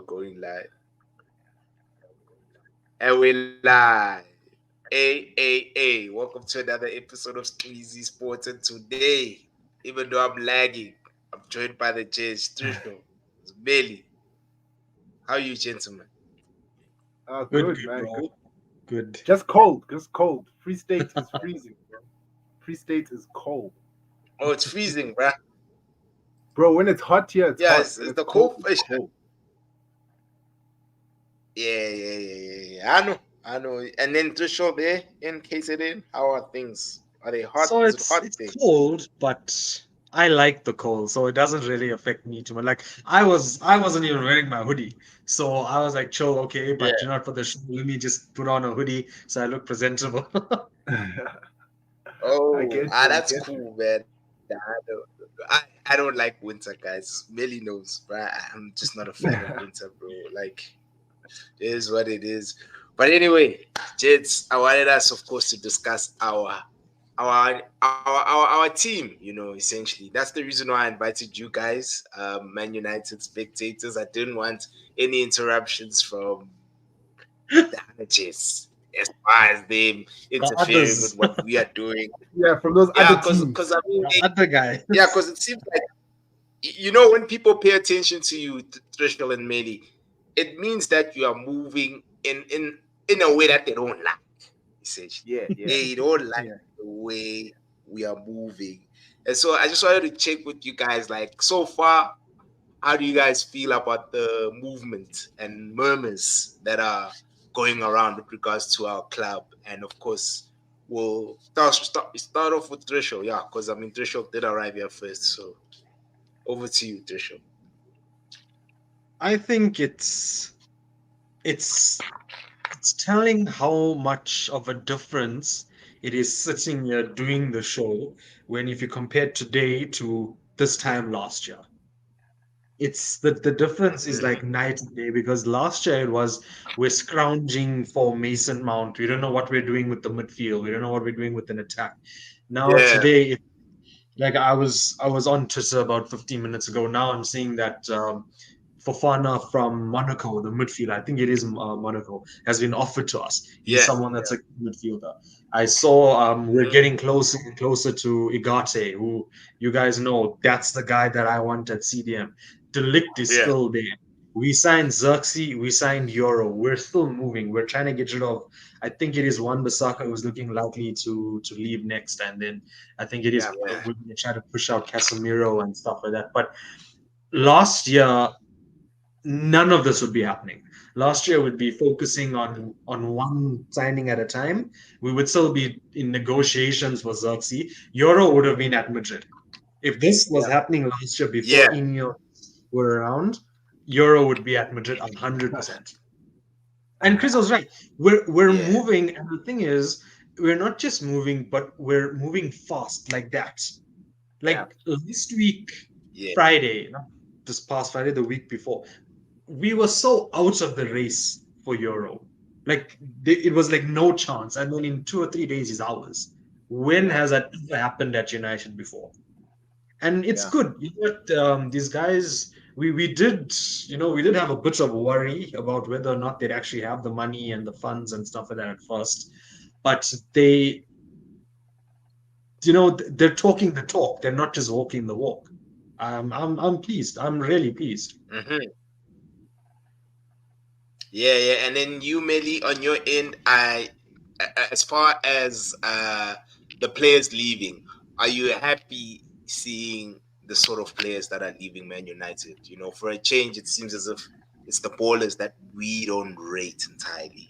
going live. And we're live. Welcome to another episode of Squeezy Sports. And today, even though I'm lagging, I'm joined by the J's, Trishno, Melly. How are you, gentlemen? Good, Good, man. bro. Good. Good. Just cold. Free State is freezing, bro. Free State is cold. Oh, it's freezing, bruh. Bro, when it's hot here, it's Yeah, hot. it's, When it's it's the cold, cold it's fish. cold. Yeah. I know. And then Trishno there in KZN, how are things? Are they hot? So Is it it's hot it's there? cold, but I like the cold, so it doesn't really affect me too much. Like I wasn't even wearing my hoodie, so I was like, chill, okay, Yeah. but for the show, let me just put on a hoodie so I look presentable. I Oh, get you. I that's get you. cool, man. I don't like winter, guys. Melly knows, but I'm just not a fan of winter, bro. Like, it is what it is. But anyway, Jets, I wanted us, of course, to discuss our team. Essentially, that's the reason why I invited you guys, Man United spectators. I didn't want any interruptions from the other Jets as far as them The interfering with others, what we are doing. Yeah, from those Yeah, other because teams. I mean, the other guys. because it seems like when people pay attention to you, Trishul and Meli, it means that you are moving in a way that they don't like. Essentially, Yeah, yeah, they don't like yeah. the way we are moving, and so I just wanted to check with you guys. Like so far, how do you guys feel about the movement and murmurs that are going around with regards to our club? And of course, we'll start off with Trishul, yeah, because I mean Trishul did arrive here first, so over to you, Trishul. I think it's it's telling how much of a difference it is sitting here doing the show when if you compare today to this time last year. It's the difference is Mm-hmm. like night and day because last year it was we're scrounging for Mason Mount. We don't know what we're doing with the midfield. We don't know what we're doing with an attack. Now Yeah, today, like I was on Twitter about 15 minutes ago. Now I'm seeing that Fofana from Monaco, the midfielder, I think it is Monaco, has been offered to us. He's yeah, someone that's a midfielder. I saw we're getting closer and closer to Igate, who you guys know that's the guy that I want at CDM. Delict is yeah, still there. We signed Xerxes, we signed Euro. We're still moving. We're trying to get rid of. I think it is Wan Bissaka who's looking likely to leave next, and then I think it is Yeah. yeah, we're going to try to push out Casemiro and stuff like that. But last year none of this would be happening. Last year would be focusing on one signing at a time. We would still be in negotiations for Xerxes. Euro would have been at Madrid. If this was Yeah. happening last year yeah, before Ineos were around, Euro would be at Madrid 100%. And Chris was right. We're yeah, moving, and the thing is, we're not just moving, but we're moving fast like that. Yeah. Like last week, yeah, Friday, not this past Friday, the week before, we were so out of the race for Euro. Like it was like no chance. And then in 2 or 3 days, he's ours. When Yeah. has that ever happened at United before? And it's Yeah. good. You know what? These guys, we did have a bit of worry about whether or not they'd actually have the money and the funds and stuff like that at first. But they're talking the talk. They're not just walking the walk. I'm pleased. I'm really pleased. mm-hmm. Yeah. And then you, Melly, on your end, as far as the players leaving, are you happy seeing the sort of players that are leaving Man United? For a change, it seems as if it's the ballers that we don't rate entirely.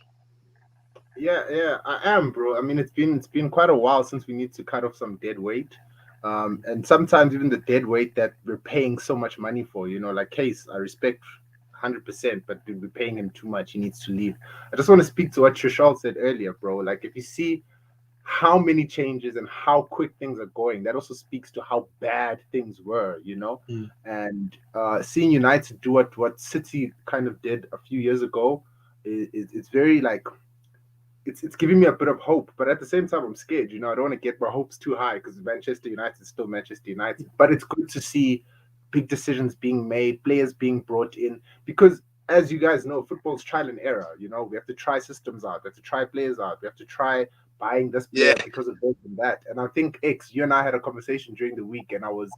Yeah, I am, bro. I mean, it's been quite a while since we need to cut off some dead weight, and sometimes even the dead weight that we're paying so much money for. Like Case, I respect 100%, but dude, we're paying him too much. He needs to leave. I just want to speak to what Trishal said earlier, bro. Like, if you see how many changes and how quick things are going, that also speaks to how bad things were. Mm. And seeing United do what City kind of did a few years ago, it's very like it's giving me a bit of hope, but at the same time, I'm scared. I don't want to get my hopes too high because Manchester United is still Manchester United. But it's good to see big decisions being made, players being brought in, because as you guys know, football's trial and error. You know, we have to try systems out, we have to try players out, we have to try buying this Yeah, player because of this and that. And I think X, you and I had a conversation during the week, and I was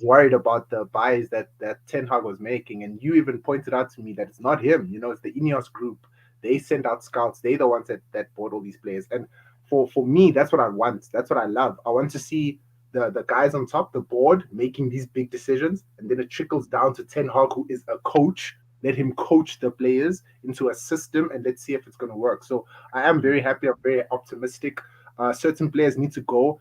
worried about the buys that Ten Hag was making, and you even pointed out to me that it's not him. You know, it's the Ineos group. They send out scouts. They're the ones that bought all these players. And for me, that's what I want. That's what I love. I want to see the guys on top, the board, making these big decisions, and then it trickles down to Ten Hag, who is a coach. Let him coach the players into a system, and let's see if it's going to work. So I am very happy. I'm very optimistic. Certain players need to go.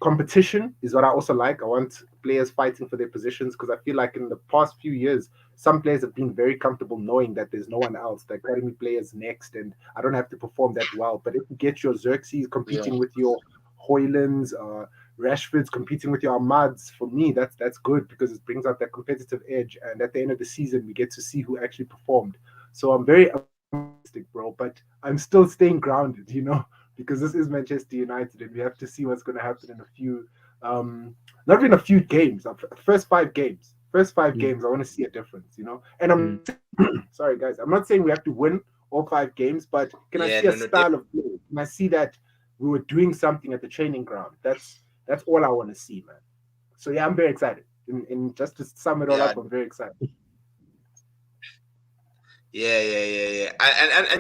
Competition is what I also like. I want players fighting for their positions because I feel like in the past few years, some players have been very comfortable knowing that there's no one else. The academy players next, and I don't have to perform that well. But if you get your Xerxes yeah, competing with your Hoylands, Rashford's competing with your Ahmads, for me, that's good because it brings out that competitive edge. And at the end of the season, we get to see who actually performed. So I'm very optimistic, bro. But I'm still staying grounded, because this is Manchester United, and we have to see what's going to happen in a few, not even a few games. First 5 games. First five Mm, games, I want to see a difference, And I'm mm, sorry, guys. I'm not saying we have to win all 5 games, but can I yeah. see a No, no, style of play? Can I see that we were doing something at the training ground? That's all I want to see, man. So yeah, I'm very excited. And just to sum it all yeah, up, I'm very excited. yeah.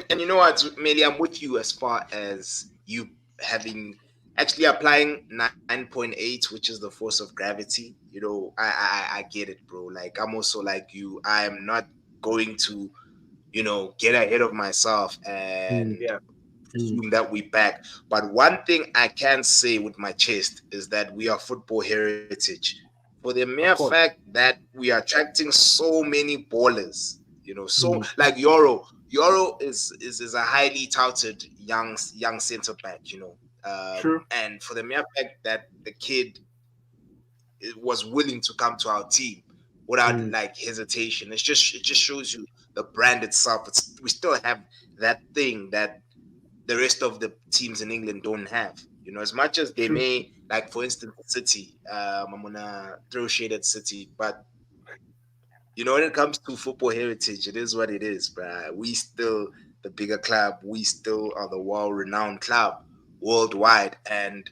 And you know what, Meli, I'm with you as far as you having actually applying 9.8, which is the force of gravity. I get it, bro. Like I'm also like you. I am not going to, get ahead of myself mm, and Yeah, mm, assume that we back. But one thing I can say with my chest is that we are football heritage. For the mere of fact course. that we are attracting so many ballers, so mm, like Euro is a highly touted young center back, True, and for the mere fact that the kid was willing to come to our team without like mm, hesitation, it just shows you the brand itself. We still have that thing that the rest of the teams in England don't have. As much as they true. may, like for instance, City, I'm gonna throw shade at City, but when it comes to football heritage, it is what it is, bruh. We still the bigger club. We still are the world-renowned club worldwide, and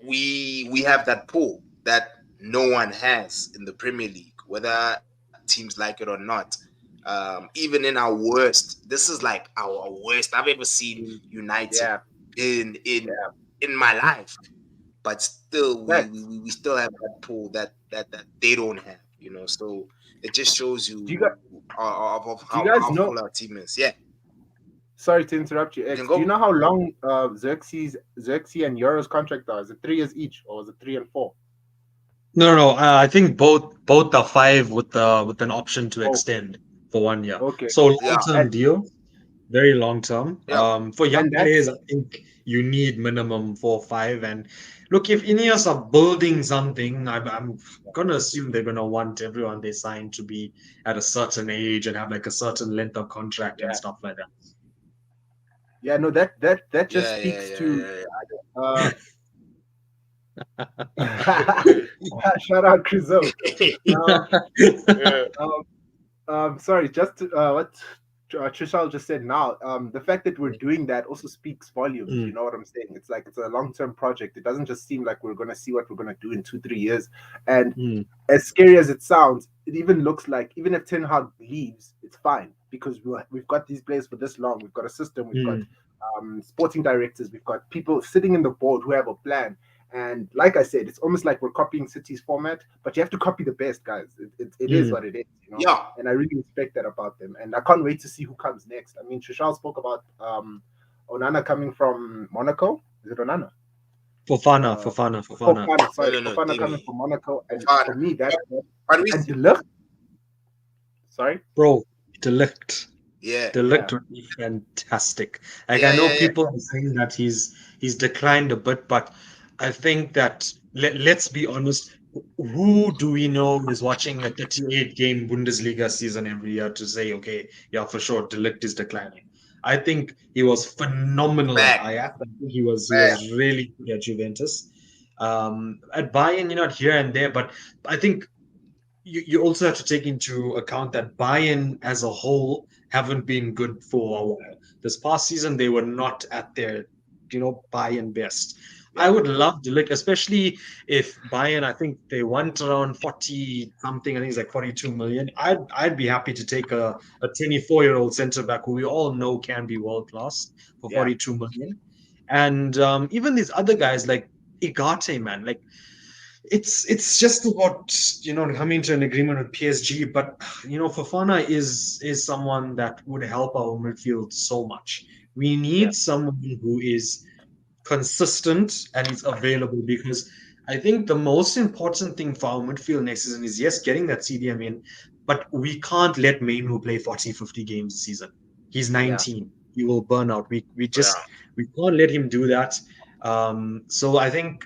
we have that pull that no one has in the Premier League, whether teams like it or not. Even in our worst, this is like our worst I've ever seen Mm, United yeah, in yeah. in my life. But still, we, we, Thanks. we we still have that pull that they don't have. So it just shows Do you you guys of do you how guys know? powerful our team is. Yeah, Sorry to interrupt you, you can X. Do you go. know how long Xerxes and Euro's contract are? Is it 3 years each, or is it 3 and 4? No, no. I think both are five with an option to Oh, extend for 1 year. okay. So long Yeah, term And deal, very long term. yeah, For young and players, that's I think you need minimum 4 or 5. And look, if Ineos are building something, I'm gonna assume they're gonna want everyone they sign to be at a certain age and have like a certain length of contract and yeah, stuff like that. yeah. No, that just yeah, yeah, speaks yeah, to yeah, uh. Shout out Crizo. Um, yeah. um, sorry, just what Trishal just said now. The fact that we're doing that also speaks volumes. You Mm, know what I'm saying? It's like it's a long term project. It doesn't just seem like we're gonna see what we're gonna do in 2 3 years. And mm, as scary as it sounds, it even looks like even if Ten Hag leaves, it's fine because we've got these players for this long. We've got a system. We've got mm, sporting directors. We've got people sitting in the board who have a plan. And like I said, it's almost like we're copying City's format, but you have to copy the best, guys. It is mm. what it is. Yeah. And I really respect that about them. And I can't wait to see who comes next. I mean, Trishal spoke about Onana coming from Monaco. Is it Onana? Fofana, Uh, Fofana, Fofana. Fofana, No, sorry, no, no, Fofana coming Demi. from Monaco. And for Fofana. me, that, that But we, and Deluxe, sorry, Bro, Delict. yeah, yeah, Delict would be fantastic. Like I yeah, know yeah, yeah. people are saying that he's declined a bit, but I think that let's be honest. Who do we know is watching a 38 game Bundesliga season every year to say, okay, yeah, for sure, Delict is declining. I think he was phenomenal at Back, Ajax. I think he was back. really good at Juventus. At Bayern, here and there, but I think you also have to take into account that Bayern as a whole haven't been good for a while. This past season, they were not at their, Bayern best. I Yeah, would love to look, especially if Bayern, I think they want around 40 something, I think it's like 42 million. I'd be happy to take a 24-year-old center back who we all know can be world class for Yeah, 42 million. And even these other guys like Igate, man, like it's just about coming to an agreement with PSG, but Fofana is someone that would help our midfield so much. We yeah, need someone who is consistent and is available because I think the most important thing for our midfield next season is yes, getting that CDM in, but we can't let Mainu play 40, 50 games a season. He's yeah. 19. He will burn out. We yeah, just we can't let him do that. So I think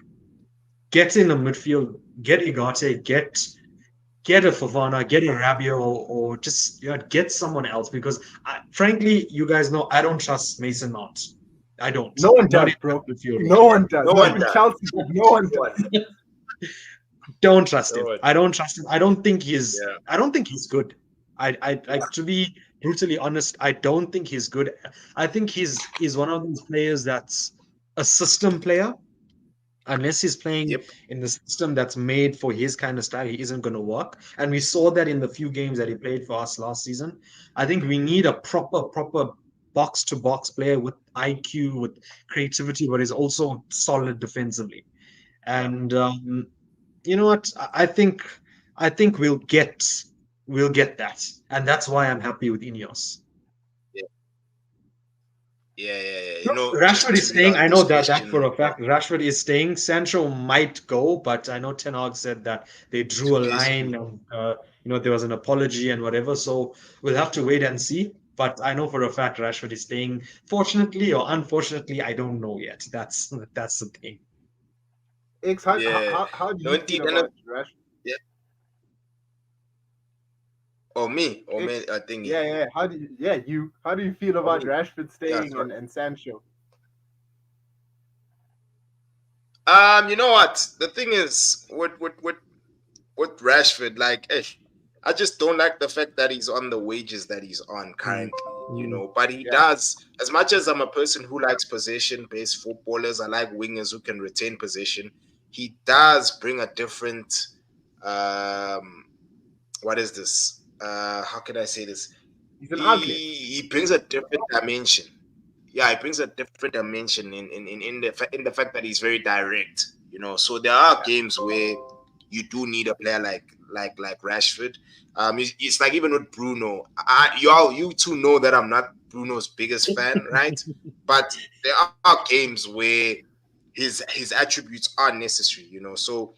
get in the midfield, get Igate, get a Fofana, get a Rabiot, or just get someone else because frankly, you guys know I don't trust Mason Mount. I don't. No one Not does, in that bro. midfield No role. one does. no Not one even does. Chelsea. No one No one does. does. Don't trust No him. one. I don't trust him. I don't think he's. Yeah, I don't think he's good. To be brutally honest, I don't think he's good. I think he's one of those players that's a system player unless he's playing yep, in the system that's made for his kind of style, he isn't going to work. And we saw that in the few games that he played for us last season. I think we need a proper box to box player with IQ, with creativity, but is also solid defensively. Yeah. And you know what? I think we'll get that, and that's why I'm happy with Ineos. yeah, yeah. No, Just Rashford to is read staying. out I this know that for question, a fact. Rashford is staying. Sancho might go, but I know Ten Hag said that they to drew a line PSG. and there was an apology and whatever. So we'll have to wait and see. But I know for a fact Rashford is staying. Fortunately or unfortunately, I don't know yet. That's the thing. X, Yeah, how do no, you feel indeed, and about Rash? yeah, or me, or X, me, I think, yeah, yeah. How do you feel or about me. Rashford Yeah, staying sorry. and Sancho? You know what? The thing is, with Rashford, like, I just don't like the fact that he's on the wages that he's on Mm, currently. mm, But he Yeah, does. As much as I'm a person who likes possession-based footballers, I like wingers who can retain possession. He does bring a different. Um, what is this? How can I say this? he's an outlet. He brings a different dimension. Yeah, it brings a different dimension in the fact that he's very direct. So there are Yeah, games where you do need a player like Rashford. It's like even with Bruno. You two know that I'm not Bruno's biggest fan, right? But there are games where his attributes are necessary. So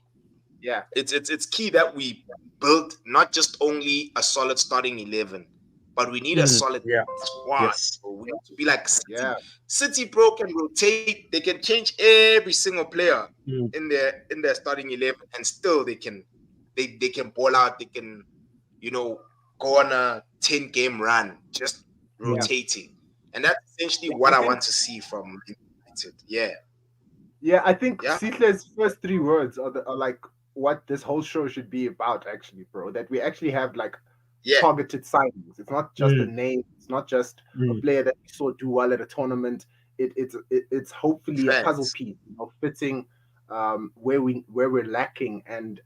yeah, it's key that we build not just only a solid starting 11, but we need a mm, solid yeah. squad. Yes. So we have to be like City. yeah, City, bro, can rotate. They can change every single player Mm, in their starting 11, and still they can ball out. They can you know go on a 10-game run just yeah, mm, rotating, and that's essentially yeah. what I I think want to see from United. Yeah, yeah, I think yeah, Sitler's first three words are like what this whole show should be about, actually, bro. That we actually have like yeah. targeted signings. It's not just a mm, name. It's not just a mm. player that we saw do well at a tournament. It's hopefully a puzzle Facts. piece, fitting where we're lacking, and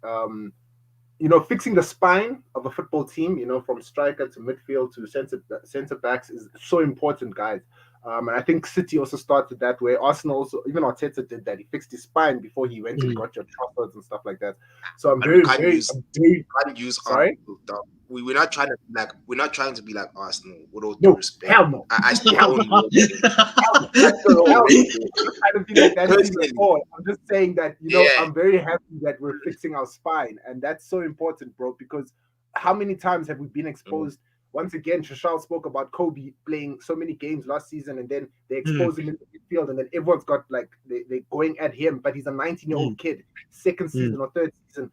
fixing the spine of a football team, from striker to midfield to center backs is so important, guys. And I think City also started that way. Arsenal also, even Arteta did that. He fixed his spine before he went and Mm. got your troffods and stuff like that. So I'm But we very, can't very, use I'm very can't use sorry. Arsenal. Dog. We're not trying to be like Arsenal. With all due No, respect, hell no, I still hell don't no, know. hell no. I still don't Hell no. rate I'm it not trying to be like that team at personally. all. I'm just saying that, Yeah, I'm very happy that we're fixing our spine. And that's so important, bro, because how many times have we been mm, exposed? Once again, Shashal spoke about Kobe playing so many games last season, and then they Mm, expose him in the midfield, and then everyone's got like they're going at him, but he's a 19-year-old mm, kid, second mm. season or third season.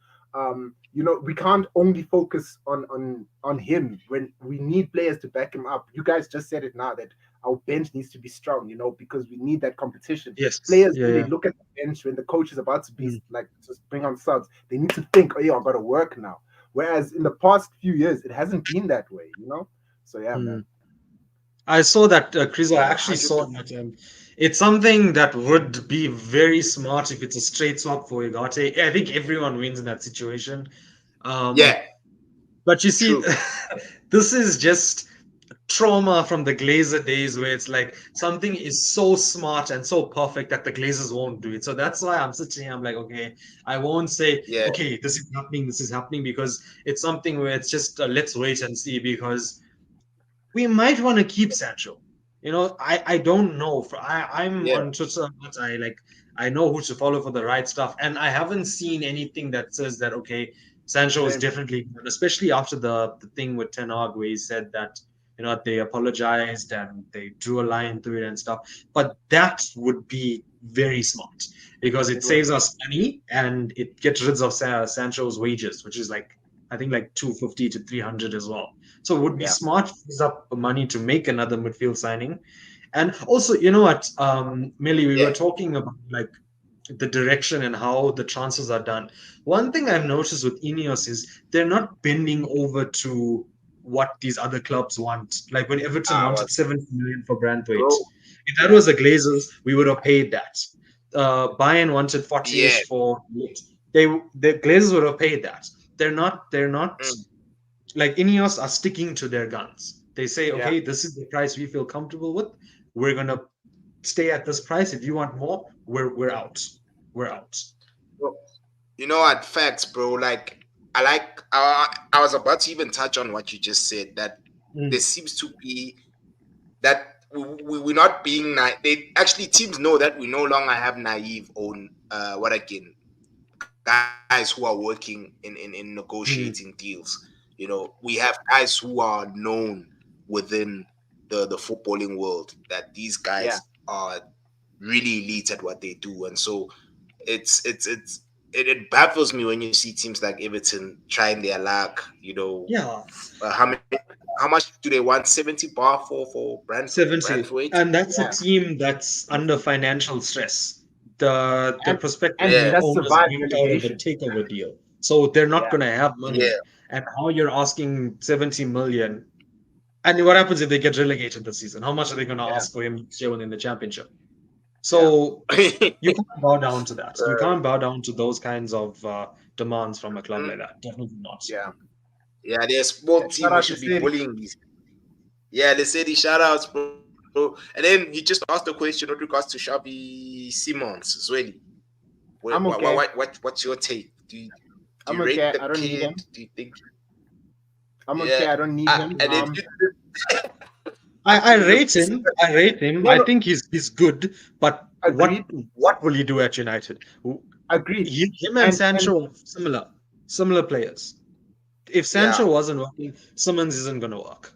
We can't only focus on him when we need players to back him up. You guys just said it now that our bench needs to be strong, because we need that competition. Yes. Players, Yeah. when they Yeah. look at the bench, when the coach is about to be Mm, like, just bring on subs, they need to think, oh, yeah, I got to work now. Whereas in the past few years, it hasn't been that way, you know. So yeah, Hmm. man. I saw that, Chris. I Yeah, actually saw 100%. that. It's something that would be very smart if it's a straight swap for Ugarte. I think everyone wins in that situation. Um, Yeah, but you see, true. this is just trauma from the Glazer days where it's like something is so smart and so perfect that the Glazers won't do it. So that's why I'm sitting here, I'm like, okay, I won't say, Yeah, okay, this is happening, because it's something where it's just let's wait and see, because we might want to keep Sancho. I don't know. I'm yeah, on Twitter, but I know who to follow for the right stuff, and I haven't seen anything that says that okay, Sancho is Same. definitely good, especially after the thing with Ten Hag where he said that they apologized and they drew a line through it and stuff. But that would be very smart because it It would. saves us money and it gets rid of Sancho's wages, which is like I think like 250 to 300 as well. So it would be Yeah. smart to use up money to make another midfield signing. And also, you know what, Millie, we were yeah, talking about like the direction and how the transfers are done. One thing I've noticed with Ineos is they're not bending over to what these other clubs want. Like when Everton I wanted was, 70 million for Brandthwaite. bro. If that Yeah. was the Glazers, we would have paid that. Bayern wanted Yeah, 40-ish for the Glazers would have paid that. They're not mm, like Ineos are sticking to their guns. They say, Yeah. okay, this is the price we feel comfortable with. We're gonna stay at this price. If you want more, we're out. We're out. bro. You know what? Facts, bro. Like, I like. I was about to even touch on what you just said. That there Mm, seems to be that we're not being they actually teams know that we no longer have naive on what again guys who are working in negotiating mm, deals. We have guys who are known within the footballing world that these Yeah. guys are really elite at what they do. And so it baffles me when you see teams like Everton trying their luck. yeah, How much do they want? 70 bar for 70. Brandthwaite? And that's a Yeah. team that's under financial stress. The And prospective and Yeah, just owners survive backed out of a relegation. takeover deal. So they're not Yeah. gonna have yeah. money. And how you're asking 70 million. And what happens if they get relegated this season? How much are they gonna Yeah. ask for him next year when in the championship? Yeah. So you can't bow down to that. You Uh, can't bow down to those kinds of demands from a club mm, like that. Definitely not. Yeah. yeah, they're a small Yeah. team. Shout We out to should be City. bullying these. Yeah, they say these shout outs, bro. And then he just asked a question with regards to Shabby Simons as well. I'm okay. What's your take? Do I'm you rate okay. the I don't need kid? him. Do you think? I'm Yeah. okay. I don't need him. And then I the rate him. I rate him. No, I no. think he's good. But Agreed. what will he do at United? Agreed. Him and And Sancho are similar players. If yeah. Sancho wasn't working, Simmons isn't going to work.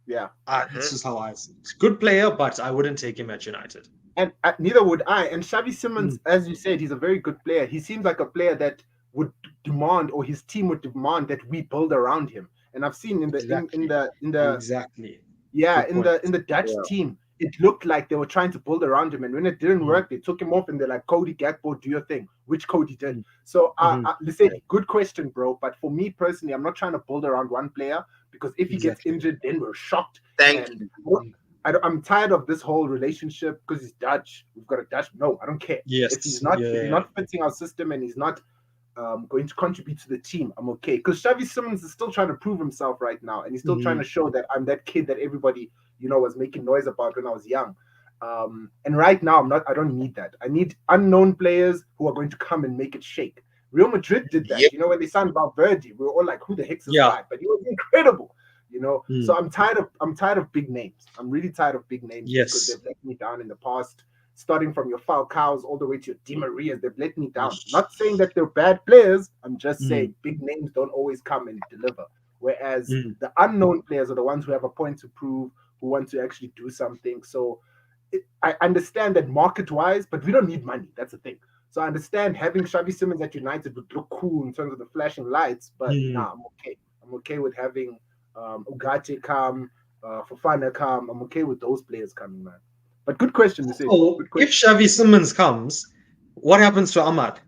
yeah. That's Mhm. just how I see it. Good player, but I wouldn't take him at United. And neither would I. And Xavi Mm, Simmons, as you said, he's a very good player. He seems like a player that would demand, or his team would demand, that we build around him. And I've seen exactly. in the Exactly. yeah, Good point. in the Dutch Yeah. team, it looked like they were trying to build around him, and when it didn't Mm, work, they took him off, and they're like, "Cody Gakpo, do your thing," which Cody did. mm, So, mhm, listen, good question, bro. But for me personally, I'm not trying to build around one player, because if he gets exactly. injured, then we're shocked. Thank And you. Mm, I'm tired of this whole relationship because he's Dutch. We've got a Dutch. No, I don't care. yes. If he's Yeah. not fitting our system, and he's not going to contribute to the team, I'm okay. Because Xavi Simmons is still trying to prove himself right now, and he's still trying Mhm, to show that I'm that kid that everybody was making noise about when I was young. And right now, I'm not. I don't need that. I need unknown players who are going to come and make it shake. Real Madrid did that. Yep. When they signed Valverde, we were all like, "Who the heck's this yeah. guy?" But he was incredible. So Mm, I'm tired of big names. I'm really tired of big names because yes. they've let me down in the past. Starting from your Falcaos all the way to your Di Marias, they've let me down. Yes. Not saying that they're bad players. I'm just Mm, saying big names don't always come and deliver. Whereas mm, the unknown players are the ones who have a point to prove, who want to actually do something. So I understand that market wise, but we don't need money. That's the thing. So I understand having Xavi Simmons at United would look cool in terms of the flashing lights, but mm. nah, I'm okay. I'm okay with having Ugarte come, Fofana come. I'm okay with those players coming, man. But good question, this is So good if question. Xavi Simmons comes, what happens to Ahmad?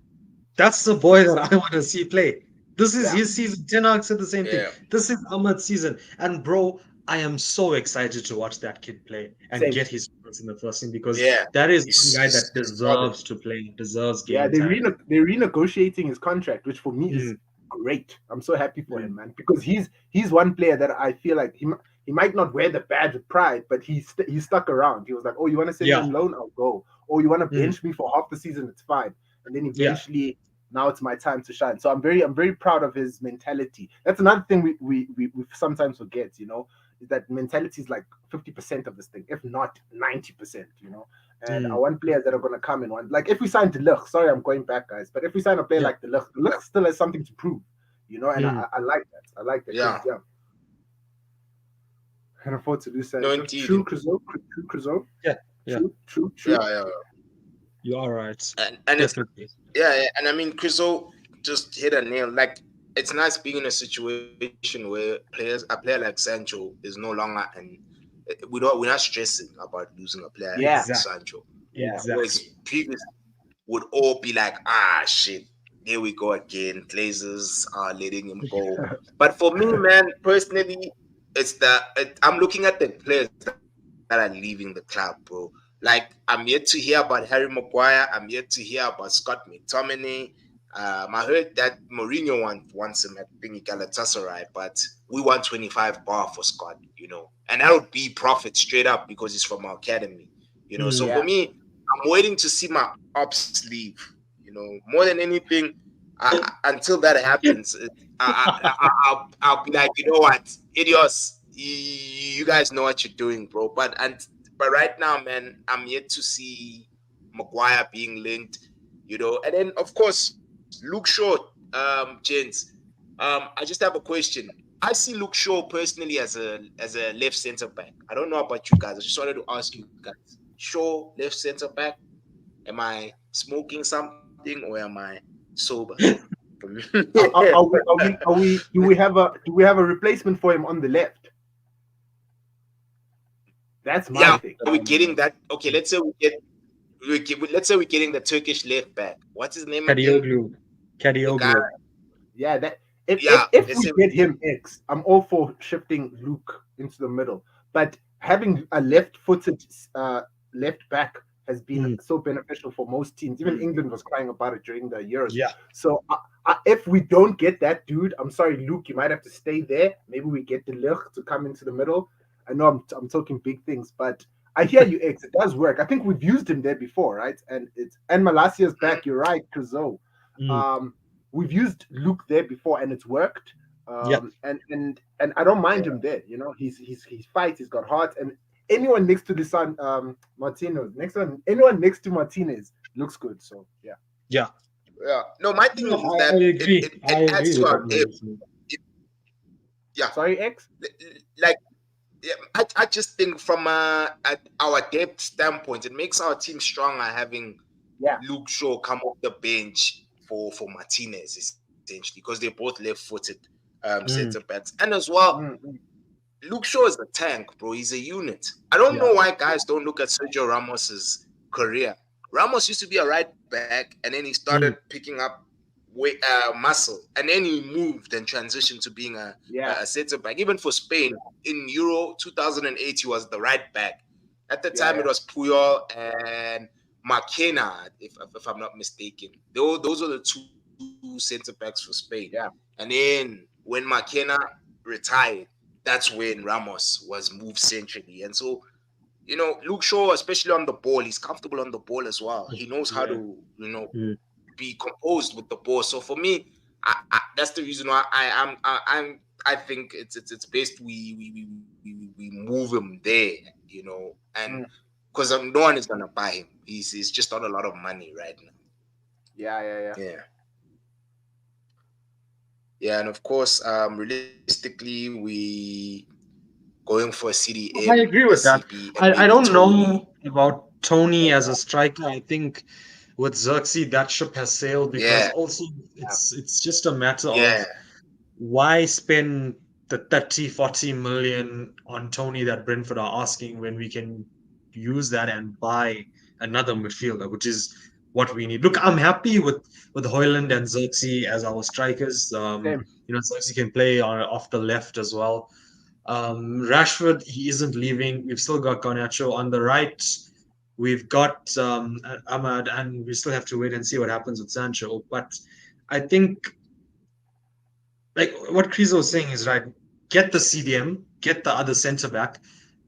That's the boy that I want to see play. This is Yeah, his season. Ten Hag said the same thing. Yeah. This is Ahmad's season. And bro, I am so excited to watch that kid play and same. get his chance in the first team because Yeah. that is one guy He's that solid. deserves to play, deserves Yeah, game time. they're renegotiating his contract, which for me is Mm, great. I'm so happy for him, mm. man, because he's one player that I feel like he might not wear the badge of pride, but he stuck around. He was like, oh, you want to send me Yeah. on loan? I'll go. Oh, you want to Mm, bench me for half the season? It's fine. And then yeah. eventually, now it's my time to shine. So I'm very proud of his mentality. That's another thing we sometimes forget. Is that mentality is like 50% of this thing, if not 90%. And I Mm, want players that are going to come in one. Like if we sign Deluxe, sorry, I'm going back, guys, but if we sign a player yeah. like Deluxe still has something to prove, and Mm, I like that. I like that because Yeah. yeah, can afford to lose No, Sancho. indeed. True, Crusoe, yeah. Yeah. true. Yeah, yeah. You are right. And it's Definitely. yeah, yeah. And I mean, Chriso just hit a nail. Like it's nice being in a situation where a player like Sancho is no longer, and we're not stressing about losing a player like Yeah, Exactly. Sancho. yeah. Whereas Exactly. previous would all be like, ah, shit, here we go again. Glazers are letting him go. But for me, man, personally, I'm looking at the players that are leaving the club, bro. Like, I'm yet to hear about Harry Maguire. I'm yet to hear about Scott McTominay. I heard that Mourinho wants him at thingy Galatasaray, but we want 25 bar for Scott, and that would be profit straight up because he's from our academy. So Mm, for Yeah. me, I'm waiting to see my ops leave. More than anything, until that happens, I'll be like, you know what, Ineos, you guys know what you're doing, bro. But right now, man, I'm yet to see Maguire being linked. And then of course, Luke Shaw, gents. I just have a question. I see Luke Shaw personally as a left center back. I don't know about you guys. I just wanted to ask you guys. Shaw left center back. Am I smoking something or am I sober? Do we have a replacement for him on the left? That's my Yeah, thing. are we getting that? Okay, let's say we're getting the Turkish left back. What's his name again? Kadioglu. The guy. Kadioglu. Yeah, that if Yeah, we let's say get him X, I'm all for shifting Luke into the middle. But having a left-footed uh, left back has been Mm, so beneficial for most teams. Even mm. England was crying about it during the Euros. Yeah. So if we don't get that dude, I'm sorry, Luke, you might have to stay there. Maybe we get the Ligt to come into the middle. I know I'm talking big things, but I hear you, X. It does work. I think we've used him there before, right? And Malassia's back. You're right, Kuzo. Mm, Um, we've used Luke there before and it's worked. yeah. And I don't mind him there. He's fights, he's got heart, and anyone next to the son Martinez, anyone next to Martinez looks good. So yeah. Yeah. yeah. No, my thing No, is I that it, agree. it, I it adds agree to with our what depth. you're saying. It, yeah, Sorry, X. like yeah, I just think from our depth standpoint, it makes our team stronger having Yeah. Luke Shaw come off the bench for Martinez essentially because they're both left-footed center Mm, backs, and as well, Mm-mm. Luke Shaw is a tank, bro. He's a unit. I don't yeah. know why guys don't look at Sergio Ramos's career. Ramos used to be a right back, and then he started Mm, picking up weight, muscle, and then he moved and transitioned to being Yeah. a center back. Even for Spain in Euro 2008, he was the right back. At the Yeah. time, it was Puyol and McKenna, if I'm not mistaken. Those are the two center backs for Spain. Yeah. And then when McKenna retired, that's when Ramos was moved centrally. And so, Luke Shaw, especially on the ball, he's comfortable on the ball as well. He knows how Yeah. to, mm. be composed with the ball. So for me, that's the reason why I think it's best we move him there, and Mm. because no one is gonna buy him. He's just on a lot of money right now. Yeah. Yeah. Yeah, and of course, realistically, we going for CDM, I agree with that. SCB, and I maybe don't Tony. know about Tony as a striker. I think with Xerxes, that ship has sailed because Yeah, also Yeah. it's just a matter yeah, of why spend the 30, 40 million on Tony that Brentford are asking when we can use that and buy another midfielder, which is what we need. Look, I'm happy with Hoyland and Xerxes as our strikers. Same. Xerxes can play off the left as well. Rashford, he isn't leaving. We've still got Garnacho on the right. We've got Ahmad, and we still have to wait and see what happens with Sancho. But I think, like what Chris was saying is right. Get the CDM, get the other centre back,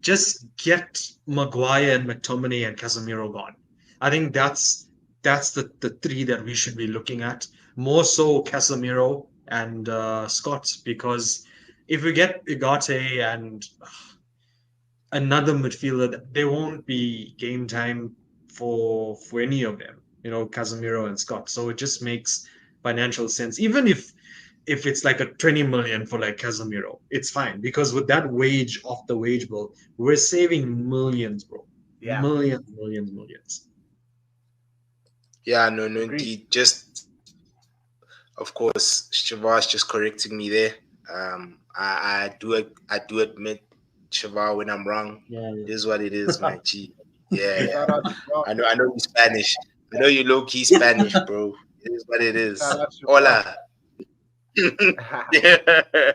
just get Maguire and McTominay and Casemiro gone. I think that's the three that we should be looking at. More so Casemiro and Scott, because if we get Igate and another midfielder, there won't be game time for any of them. Casemiro and Scott. So it just makes financial sense. Even if it's like a 20 million for like Casemiro, it's fine because with that wage off the wage bill, we're saving millions, bro. Yeah, Millions, millions, millions. Yeah, no, no, agree. indeed. Just, of course, Shavas just correcting me there. I do admit, Shavar, when I'm wrong. Yeah, It is what it is, my G. Yeah, Shout out to Shaw. I know you Spanish. I know you low key Spanish, bro. It is what it Shout is. out to Hola. yeah,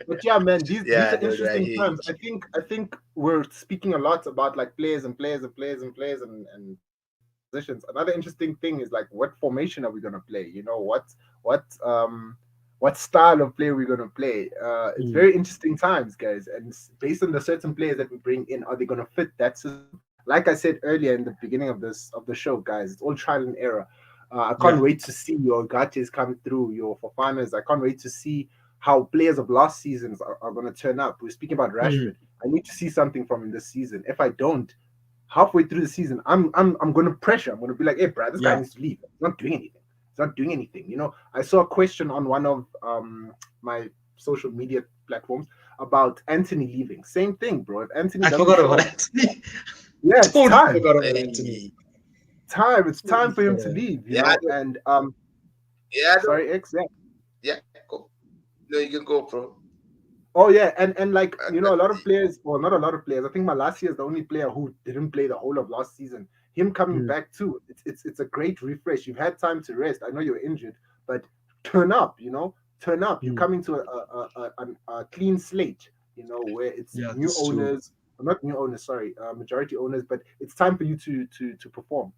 But yeah, man, these yeah, are no, no, I interesting hear you. times. I think we're speaking a lot about like players and players and players and players and positions. Another interesting thing is like what formation are we gonna play? What style of play are we gonna play? It's Mm, very interesting times, guys, and based on the certain players that we bring in, are they gonna fit that system? Like I said earlier in the beginning of the show, guys, it's all trial and error. I can't yeah. wait to see your Gates come through, your Fofanas. I can't wait to see how players of last seasons are going to turn up. We're speaking about Mm, Rashford. I need to see something from him this season. If I don't, halfway through the season, I'm going to pressure. I'm going to be like, hey, bro, this guy yeah. needs to leave. He's not doing anything. He's not doing anything. I saw a question on one of my social media platforms about Anthony leaving. Same thing, bro. If Anthony I doesn't forgot show about up, Anthony. yeah, it's Totally time. forgot about Anthony. Hey, It's time Totally for him forgot to about leave. yeah, And yeah, I sorry, X. Yeah. yeah, go. No, you can go, bro. Oh yeah, and like a That, lot of players, well, not a lot of players. I think Malasia is the only player who didn't play the whole of last season. Him coming Mm, back too, it's a great refresh. You've had time to rest. I know you're injured, but turn up. Turn up. You're mm, coming to a clean slate. Where it's yeah, new that's true. owners, not new owners, sorry, majority owners, but it's time for you to perform.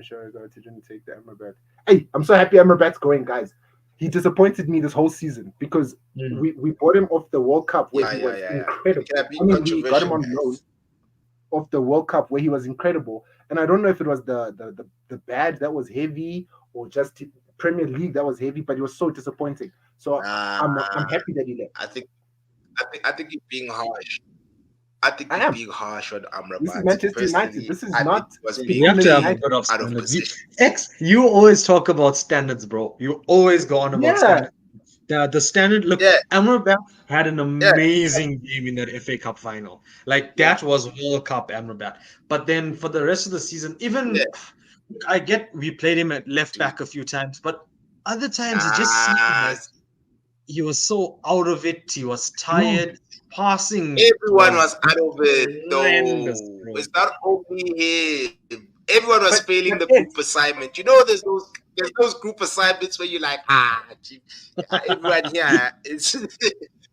Sure, go to didn't take the Amrabat. Hey, I'm so happy Amrabat's going, guys. He disappointed me this whole season because Mm, we bought him off the World Cup where yeah, he yeah, was yeah, yeah. We incredible. cannot be I mean, we got him controversial, on loan guys. off the World Cup where he was incredible, and I don't know if it was the badge that was heavy or just Premier League that was heavy, but it was so disappointing. So Nah, I'm happy that he left. I think, I think you're being harsh. I think I you're am. being harsh on This is Amrabat. Manchester United. Personally, This is I think not he was we have Speaking being to of have a paid United. bit of out of standards. position. X, you always talk about standards, bro. You always go on about Yeah, standards. The standard, look, Yeah, Amrabat had an yeah, amazing game in that FA Cup final. Like yeah. that was World Cup Amrabat. But then for the rest of the season, yeah. even I get we played him at left back a few times, but other times it just seemed Nah, like he was so out of it. He was Dude, tired. Passing everyone was was out of it, horrendous, though. bro. It's not only him. Everyone was failing the but group X, assignment. There's those group assignments where you're like, gee, everyone here is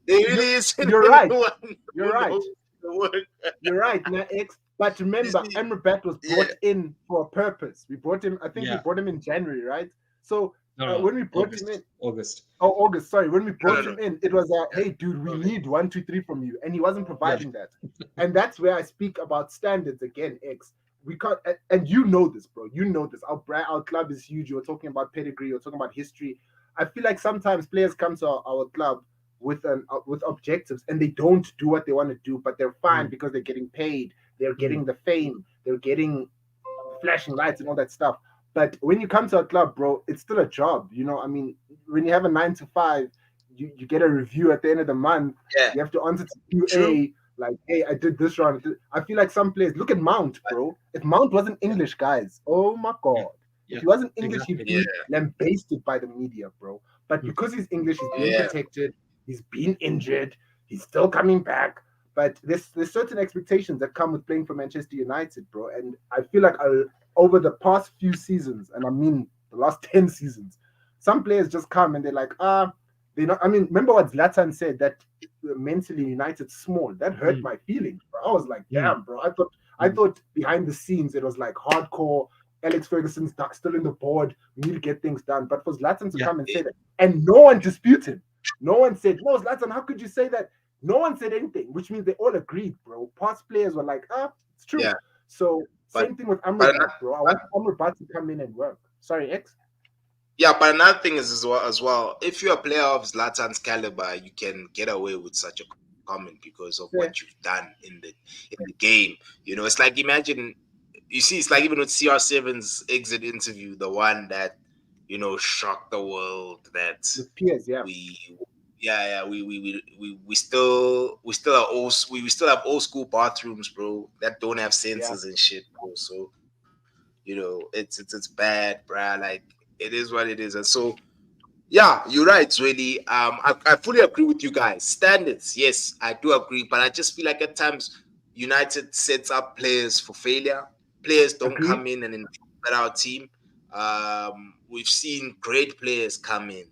there you're really isn't you're right. anyone You're who right. knows the word. You're right, now X. But This remember, is Amrabat was yeah, brought in for a purpose. We brought him. I think we Yeah. brought him in January, right? So No, no, when we brought him August. in, August. oh August, sorry, when we no, brought no, no. him in, it was a Yeah, hey, dude, we okay. need 1, 2, 3 from you, and he wasn't Yeah. providing that. And that's where I speak about standards again, X. We can't, and you know this, bro. You know this. Our club is huge. You're talking about pedigree. You're talking about history. I feel like sometimes players come to our club with objectives and they don't do what they want to do, but they're fine Mm, because they're getting paid. They're mm, getting the fame. They're getting flashing lights and all that stuff. But when you come to a club, bro, it's still a job. I mean, when you have a 9 to 5, you get a review at the end of the month. Yeah, You have to answer to true. QA, like, hey, I did this wrong. I feel like some players look at Mount, bro. If Mount wasn't yeah. English, guys, oh my Yeah. god. If Yeah. he wasn't English, he'd Exactly. Yeah, be lambasted by the media, bro. But Mm, because he's English, he's being yeah, protected. He's been injured. He's still coming back. But there's certain expectations that come with playing for Manchester United, bro. And I feel like over the past few seasons, and I mean the last 10 seasons, some players just come and they're like, they're not. I mean, remember what Zlatan said that mentally United's small. That hurt Mm, my feelings, bro. I was like, mm, damn, bro. I thought behind the scenes it was like hardcore. Alex Ferguson's still in the board. We need to get things done. But for Zlatan to yeah. come and say that, and no one disputed, no one said, no, Zlatan, how could you say that? No one said anything, which means they all agreed, bro. Past players were like, it's true. Yeah, So but same thing with but Amrabat, bro. I want Amrabat to come in and work. Sorry, X. yeah, but another thing is as well, if you're a player of Zlatan's caliber, you can get away with such a comment because of what you've Yeah, done in the game. It's like imagine you see, it's like even with CR7's exit interview, the one that shocked the world that with peers, yeah. we yeah we still are we still have old school bathrooms, bro, that don't have Yeah. sensors and shit, bro. So it's bad, bruh. Like, it is what it is. And so yeah, you're right, really. I fully agree with you guys. Standards, yes, I do agree, but I just feel like at times United sets up players for failure. Players don't Agreed. come in and improve at our team. We've seen great players come in.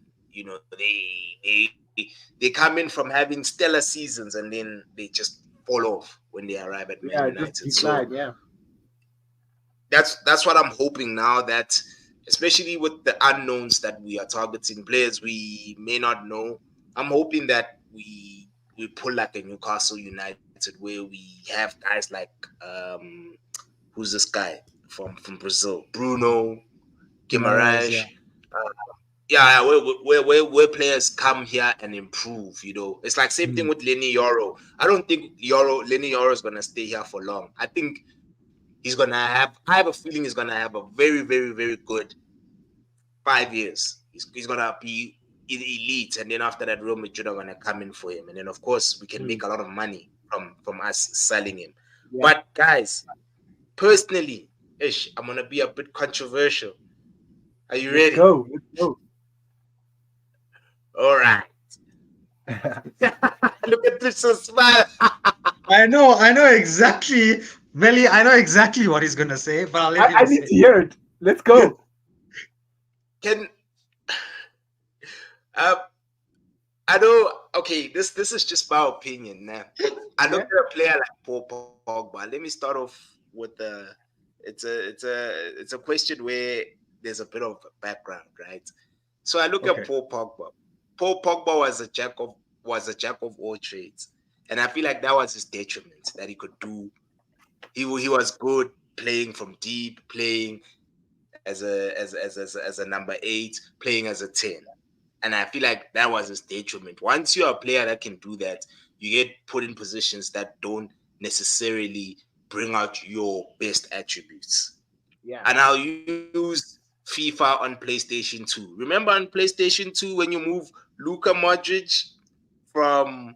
They come in from having stellar seasons and then they just fall off when they arrive at Man Yeah, just United. So decline, yeah. that's what I'm hoping now, that especially with the unknowns that we are targeting, players we may not know. I'm hoping that we pull like a Newcastle United where we have guys like who's this guy from Brazil, Bruno Guimaraes, Guimaraes. yeah. Yeah, where players come here and improve. It's like same thing Mm, with Lenny Yoro. I don't think Lenny Yoro is gonna stay here for long. I think I have a feeling he's gonna have a very, very, very good 5 years. He's gonna be elite, and then after that, Real Madrid are gonna come in for him, and then of course we can mm. make a lot of money from us selling him. Yeah. But guys, personally, I'm gonna be a bit controversial. Are you Let's ready? go. Let's go. All right. Look at this smile. I know exactly, Melly, I know exactly what he's gonna say, but I'll let I him need say. to hear it. Let's go. Can uh, I know? Okay, this is just my opinion now. I look Yeah. at a player like Paul Pogba. Let me start off with the. It's a question where there's a bit of background, right? So I look at Okay. Paul Pogba. Paul Pogba was a jack of all trades, and I feel like that was his detriment, that he could do. He was good playing from deep, playing as a number 8, playing as a 10. And I feel like that was his detriment. Once you're a player that can do that, you get put in positions that don't necessarily bring out your best attributes. Yeah. And I'll use FIFA on PlayStation 2. Remember on PlayStation 2 when you move Luka Modric from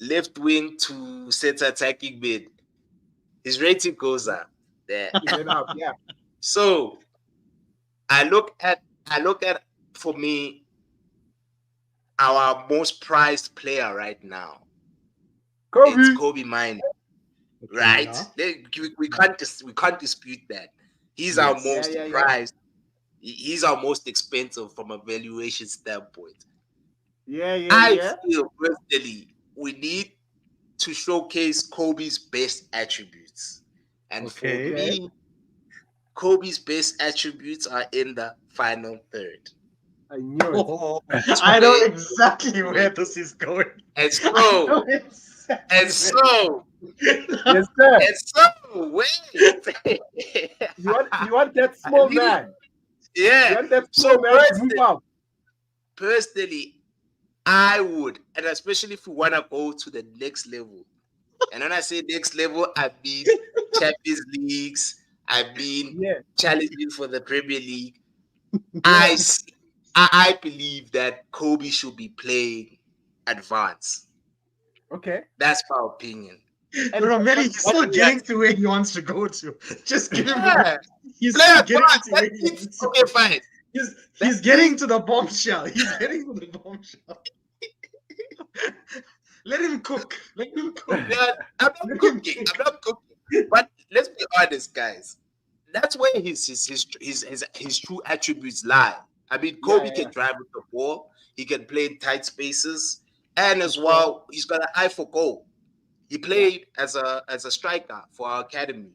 left wing to center attacking mid, his rating goes up there. It went up. Yeah. So I look at for me our most prized player right now. It's Kobe. Kobe Mine, Okay, right? yeah. We can't dispute that. He's our Yes. Yeah, most yeah, yeah. prized. He's our most expensive from a valuation standpoint. Yeah, yeah, I yeah. feel personally we need to showcase Kobe's best attributes, and for Okay. Okay. me, Kobe's best attributes are in the final third. I knew it. Oh, That's I know where exactly where this is going. and I so know and exactly where so Yes, sir. and so wait. You want that I small need it. man. You Yeah. want that So small man to move out. personally, I would, and especially if we want to go to the next level. And when I say next level, I mean Champions Leagues. I mean Yeah, challenging for the Premier League. yeah. I see, I believe that Kobe should be playing advanced. Okay. That's my opinion. And Bro, Melly, but he's but still Yeah, getting to where he wants to go to. Just give him room. yeah. He's Play still getting advanced. to That where he means wants to okay, go. fine. He's That getting means to the bombshell. He's getting to the bombshell. Let him cook. Let him cook. that I'm not Let him cooking. cook. I'm not cooking. But let's be honest, guys. that's where his true attributes lie. I mean, Yeah, Kobe yeah, can yeah. drive with the ball. He can play in tight spaces, and He as scored. well, he's got an eye for goal. He Yeah, played as a striker for our academy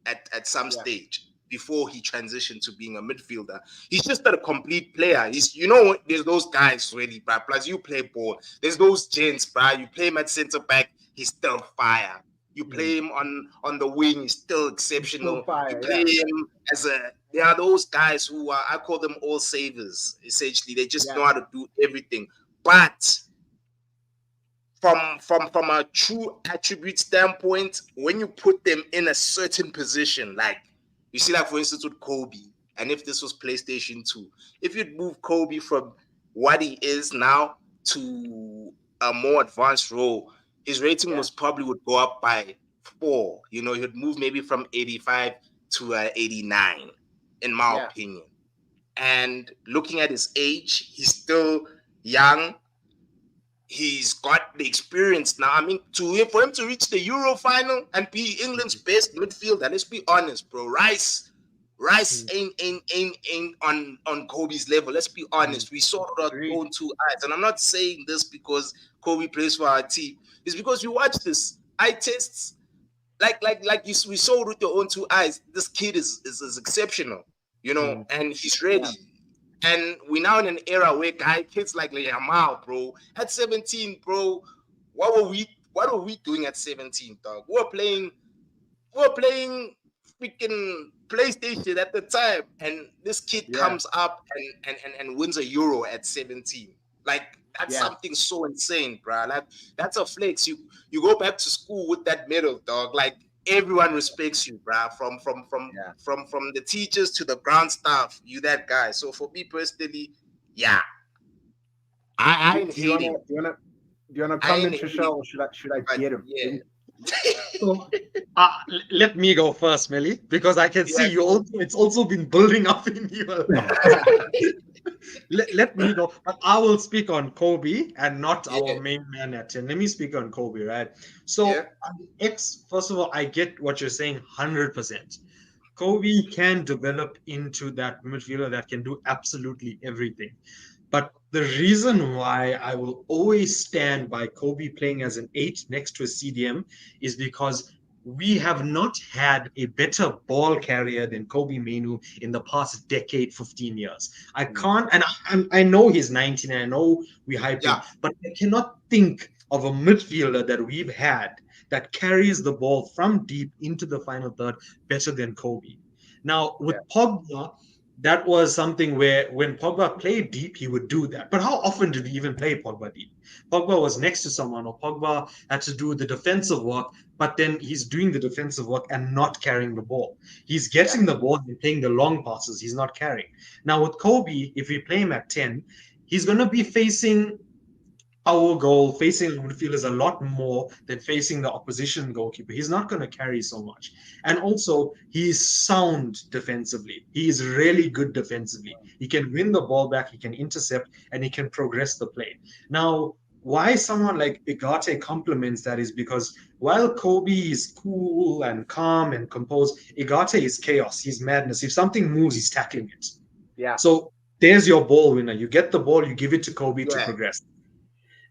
at some yeah, stage before he transitioned to being a midfielder. He's just not a complete player. There's those guys really, bro. Plus, you play ball. There's those gents, bro. You play him at centre back, he's still fire. You mm. play him on the wing, he's still He's still exceptional. You fire. play Yeah, him as a there are those guys who are I call them all savers. Essentially, they just yeah, know how to do everything. But from a true attribute standpoint, when you put them in a certain position, like you see, like for instance with Kobe, and if this was PlayStation 2, if you'd move Kobe from what he is now to a more advanced role, his rating yeah, was probably would go up by 4. He'd move maybe from 85 to 89, in my yeah, opinion. And looking at his age, he's still young. He's got the experience now. I mean, for him to reach the Euro final and be England's mhm, best midfielder, let's be honest, bro. Rice mm, ain't on Kobe's level. Let's be mm. honest. We saw it with our Agreed. own 2 eyes, and I'm not saying this because Kobe plays for our team. It's because you watch this eye tests, we saw it with your own 2 eyes. This kid is exceptional, Mm. and he's Yeah, ready. And we're now in an era where kids like Yamal, bro, at 17, bro, what were we doing at 17, dog? We were playing freaking PlayStation at the time, and this kid yeah, comes up and wins a Euro at 17. Like that's yeah, something so insane, bro. Like that's a flex. You go back to school with that medal, dog. Like everyone respects you, bro. yeah. From the teachers to the ground staff, you that guy. So for me personally, yeah, I ain't Do you wanna hating. do you wanna do you wanna I ain't comment, hating, Trishelle, or should I but get him? yeah. So let me go first, Melly, because I can see Yeah, you go. also it's also been building up in you a lot. Let me go, but I will speak on Kobe and not our Yeah, main man at 10. Let me speak on Kobe, right? yeah, So, X, first of all, I get what you're saying 100%. Kobe can develop into that midfielder that can do absolutely everything. But the reason why I will always stand by Kobe playing as an 8 next to a CDM is because we have not had a better ball carrier than Kobe Menu in the past decade, 15 years. I Mm. can't, and I know he's 19, and I know we hype him, yeah. but I cannot think of a midfielder that we've had that carries the ball from deep into the final third better than Kobe. Now, with Yeah, Pogba, that was something where when Pogba played deep, he would do that. But how often did he even play Pogba deep? Pogba was next to someone, or Pogba had to do the defensive work, but then he's doing the defensive work and not carrying the ball. He's yeah, getting the ball and playing the long passes. He's not carrying. Now, with Kobe, if we play him at 10, he's going to be facing our goal, facing the midfielders a lot more than facing the opposition goalkeeper. He's not going to carry so much. And also, he's sound defensively. He is really good defensively. He can win the ball back, he can intercept, and he can progress the play. Now, why someone like Igate complements that is because while Kobe is cool and calm and composed, Igate is chaos. He's madness. If something moves, he's tackling it. yeah. So there's your ball winner. You get the ball, you give it to Kobe to Yeah. progress.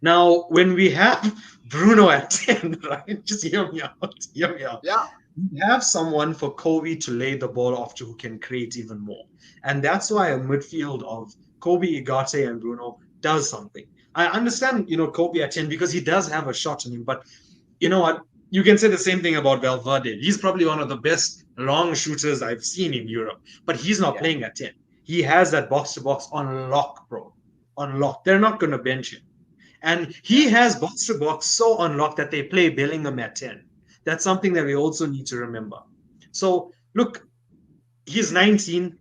Now, when we have Bruno at 10, right? Just hear me out. Hear me out. Yeah. We have someone for Kobe to lay the ball off to who can create even more. And that's why a midfield of Kobe, Igate, and Bruno does something. I understand, Kobe at 10 because he does have a shot in him, but you know what? You can say the same thing about Valverde. He's probably one of the best long shooters I've seen in Europe, but he's not Yeah. playing at 10. He has that box to box on lock, bro. On lock. They're not going to bench him. And he Yeah. has box to box so unlocked that they play Bellingham at 10. That's something that we also need to remember. So, look, he's 19.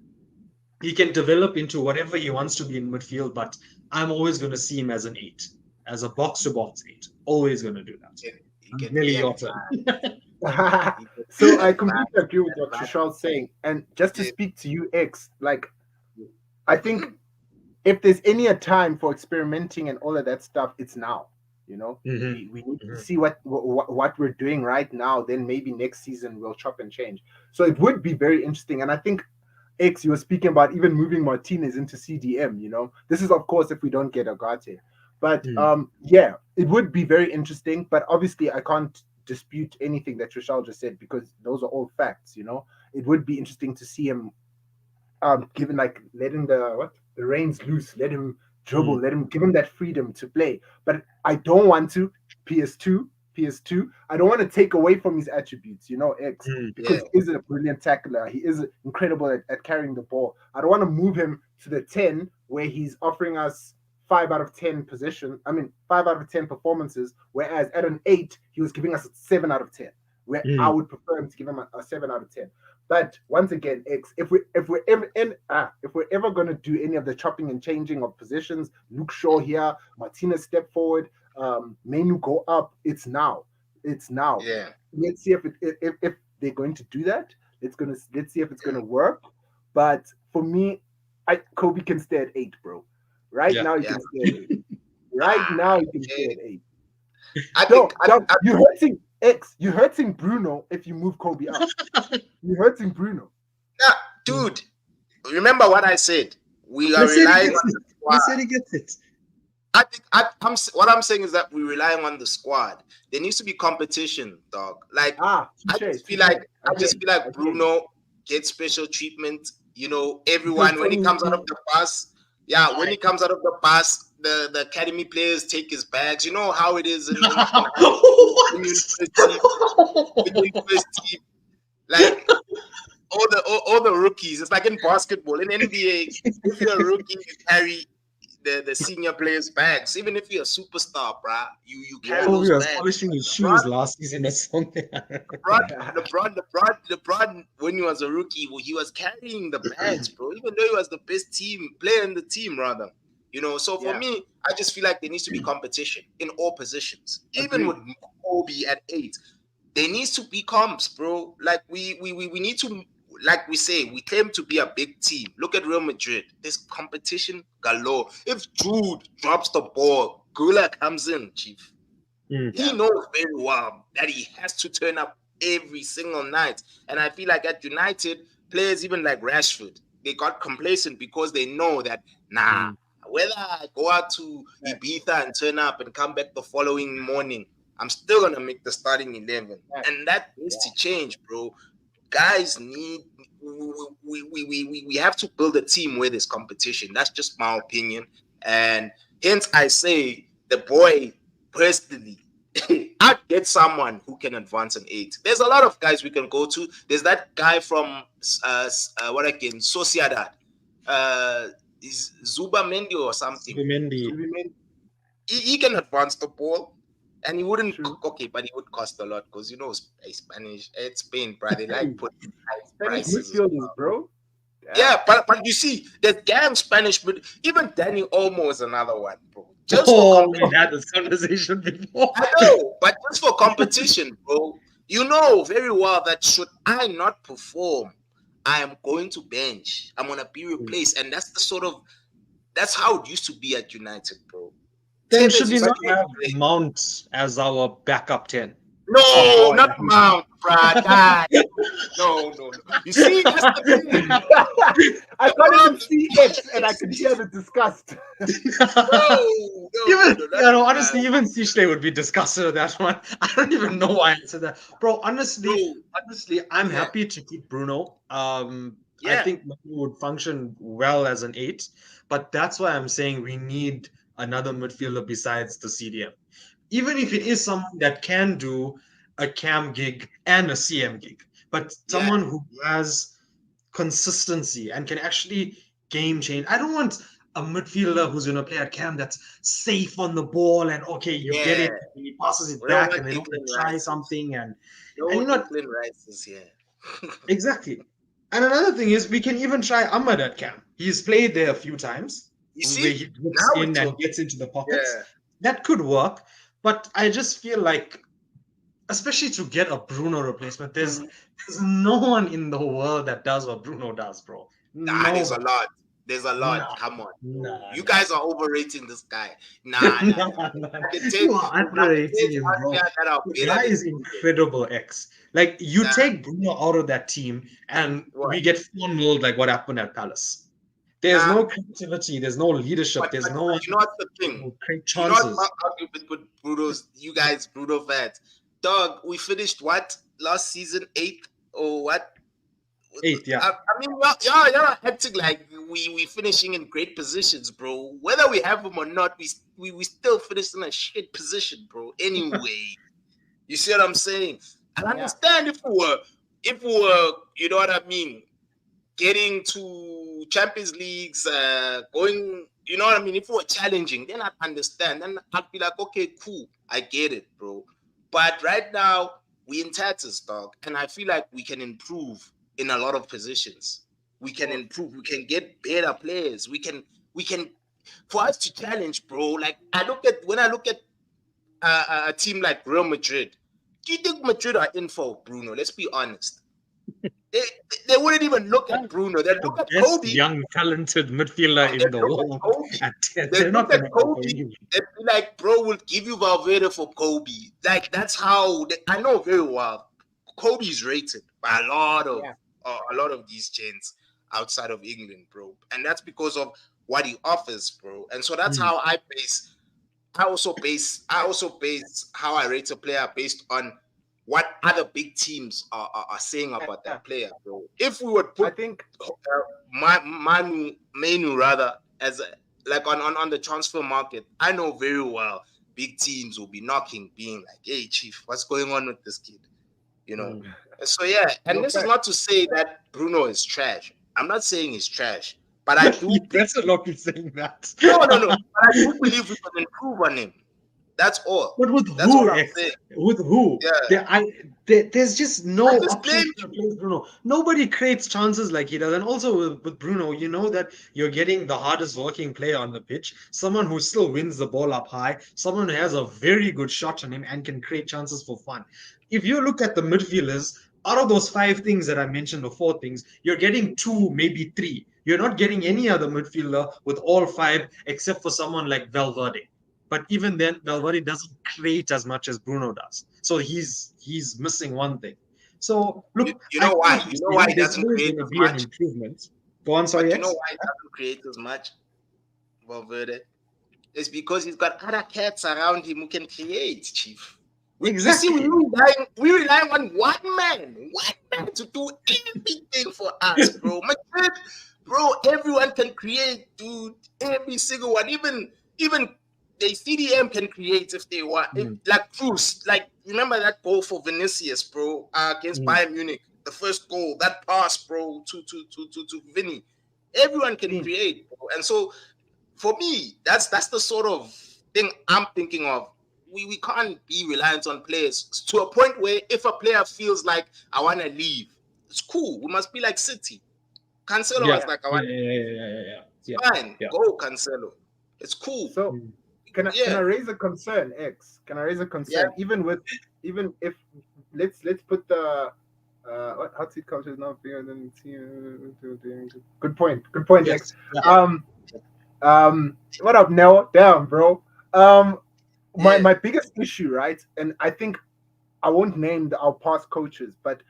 He can develop into whatever he wants to be in midfield, but I'm always going to see him as an 8, as a box to box 8. Always going to do that. He can Nearly be your at turn. he can So be I at back. completely agree with what Back. Trishal's saying. And just to Yeah. speak to you, X, like I think if there's any a time for experimenting and all of that stuff, it's now. You know, Hmm. we need to Hmm. see what we're doing right now. Then maybe next season we'll chop and change. So it would be very interesting. And I think X, you were speaking about even moving Martinez into CDM. You know, this is of course if we don't get Agate, but yeah, it would be very interesting. But obviously, I can't dispute anything that Trishal just said because those are all facts. You know, it would be interesting to see him given like letting the reins loose, let him dribble, Mm, let him give him that freedom to play. But I don't want to PS2, PS2. I don't want to take away from his attributes, you know, X, mm, because Yeah, he is a brilliant tackler. He is incredible at carrying the ball. I don't want to move him to the 10 where he's offering us 5 out of 10 position. I mean, 5 out of 10 performances, whereas at an 8, he was giving us a 7 out of 10. Where I mm, would prefer him to give him a 7 out of 10. But once again, X, if we're ever gonna do any of the chopping and changing of positions, Luke Shaw here, Martinez step forward, Menu go up. It's now. It's now. yeah, Let's see if they're going to do that. Let's see if it's yeah, gonna work. But for me, Kobe can stay at 8, bro. Right yeah. now, he yeah. can stay at 8. Right Ah, now, he can stay okay. at 8. I Yo, think yo, you hurting X. You hurting Bruno if you move Kobe up. You hurting Bruno. yeah, Mm. dude. Remember what I said. We are Let's say he relying gets on it. the Let's say squad. he gets it. I think what I'm saying is that we're relying on the squad. There needs to be competition, dog. Like I Touche, just feel touche. like Again, again. Bruno gets special treatment. You know, Because everyone when he Tony, comes out of the bus, yeah, when he comes out of the bus, the academy players take his bags. You know how it is in high school when you're in What? first team, when you're in first team, like all the rookies. It's like in basketball, in NBA. If you're a rookie, you carry the senior players' bags. Even if you're a superstar, bruh, you carry yeah. Kobe those was bags. polishing his LeBron, shoes last season or something. LeBron, when he was a rookie, well, he was carrying the bags, bro. Even though he was the best team player in the team, rather. You know, so for Yeah. me, I just feel like there needs to be competition in all positions. Even with Agreed. Kobe at 8, there needs to be comps, bro. Like we need to, like we say, we claim to be a big team. Look at Real Madrid. There's competition galore. If Jude drops the ball, Gula comes in, chief. Mm, He Yeah. knows very well that he has to turn up every single night. And I feel like at United, players even like Rashford, they got complacent because they know that, nah, mm, whether I go out to Facts. Ibiza and turn up and come back the following morning, I'm still gonna make the starting 11. Facts. And that needs Yeah. to change, bro. Guys need we have to build a team where there's competition. That's just my opinion. And hence I say the boy personally I'd get someone who can advance an 8. There's a lot of guys we can go to. There's that guy from what again, Sociedad, uh is Zuba Mendy or something. Zubimendi. Zubimendi, He can advance the ball, and he wouldn't, true. okay, but he would cost a lot because Spanish, it's Spain, bro. They like Hey, putting high Spanish prices. midfielders, bro. Yeah, Damn. but you see, there's damn Spanish, but even Danny Olmo is another one, bro. Just for Oh, we competition. had this conversation before. I know, but just for competition, bro. You know very well that should I not perform, I am going to bench. I'm gonna be replaced, and that's the sort of that's how it used to be at United, bro. Then Tevez should we used But not to X, have replace. Mount as our backup 10? oh No, boy, not Mount, bruh. God. No, no, no. You see, that's the thing. I The can't even problem see X, and I can hear the disgust. no, no, no, Even, no, you not know, Mount. honestly, even Sishle would be disgusted with that one. I don't even know why I said that, bro. Honestly, No, I'm yeah, happy to keep Bruno. I yeah, think Manu would function well as an 8, but that's why I'm saying we need another midfielder besides the CDM. Even if it is someone that can do a cam gig and a CM gig, but yeah, someone who has consistency and can actually game change. I don't want a midfielder who's going to play at cam that's safe on the ball and okay, you get yeah. it, and he passes it We don't back, want and they want to Declan try Rices. something, and No you know Declan Rices here. exactly. And another thing is we can even try Ahmad at cam. He's played there a few times You where see, he now drips we're in and talking. gets into the pockets. Yeah, That could work, but I just feel like especially to get a Bruno replacement, there's no one in the world that does what Bruno does, bro. there's a Nobody. lot. There's a lot. Nah, Come on, bro. nah, You nah. guys are overrating this guy. Nah, nah, nah. Nah, nah. I can You take are I can underrating take him, bro. Austria that are The better guy than is Sweden. incredible, X. Like, you Nah, take Bruno out of that team, and what? we get 4-0 like what happened at Palace. There's Nah, no creativity, there's no leadership, there's no but one you know what's the thing? who create You know what chances. argue with Bruno's you guys Bruno fans? Dog, we finished what last season eighth or what? Eight, yeah. I mean, you're acting like we finishing in great positions, bro. Whether we have them or not, we still finished in a shit position, bro. Anyway, you see what I'm saying? I Yeah. understand if we were, you know what I mean, getting to Champions Leagues, going, you know what I mean? If we were challenging, then I'd understand. Then I'd be like, okay, cool, I get it, bro. But right now, we in tatters, dog, and I feel like we can improve in a lot of positions. We Of can course. improve. We can get better players. We can, for us to challenge, bro. Like when I look at a team like Real Madrid. Do you think Madrid are in for Bruno? Let's be honest. They, they wouldn't even look at Bruno. They The look at best Kobe. young talented midfielder They in the look at world Kobe. at 10. They They're look not at gonna go for Kobe. him. They be like, bro, we'll give you Valverde for Kobe. Like that's how I know very well. Kobe's rated by Yeah. a lot of these chains outside of England, bro, and that's because of what he offers, bro. And so that's Mm. how I base. I also base how I rate a player based on what other big teams are saying about Yeah. that player, bro. If we would I put think Manu rather as like on the transfer market, I know very well big teams will be knocking, being like, "Hey, chief, what's going on with this kid?" You know. Mm. So yeah, and no this is fact. not to say that Bruno is trash. I'm not saying he's trash, but I You do believe better not be saying that. no. But I do believe we can improve on him. That's all. But with That's all who, I'm X? saying. With who? Yeah. There's just I no just options blame to replace Bruno. Nobody creates chances like he does. And also with Bruno, you know that you're getting the hardest working player on the pitch, someone who still wins the ball up high, someone who has a very good shot on him and can create chances for fun. If you look at the midfielders, out of those five things that I mentioned, or four things, you're getting two, maybe three. You're not getting any other midfielder with all five except for someone like Valverde. But even then, Valverde doesn't create as much as Bruno does. So he's missing one thing. So you. look, You I know see why? what you're You know why saying. he There's doesn't always create going to as be an much? improvement. Go on, sorry, But you know yes? why he doesn't create as much, Valverde? It's because he's got other cats around him who can create, Chief. You see, Exactly. we relying on one man to do everything for us, bro. Madrid, bro, everyone can create, dude. Every single one, even the CDM can create if they want. Mm, Like Cruz, like remember that goal for Vinicius, bro, against mm, Bayern Munich, the first goal, that pass, bro, to Vinny. Everyone can Clean. create, bro. And so for me, that's the sort of thing I'm thinking of. We can't be reliant on players to a point where if a player feels like I want to leave, it's cool. We must be like City. Cancelo yeah. was like, I Yeah, want yeah, yeah, yeah, yeah, yeah. it's Yeah. fine. Yeah. Go Cancelo. It's cool. So Mm. can I Yeah. raise a concern, X? Can I raise a Yeah. concern? Even if let's put the what hot seat culture is not bigger than team. Good point. Good point, X. Yes. Yeah. Um what up, Nell? Damn, bro. Um my Yeah. my biggest issue, right? And I think I won't name our past coaches, but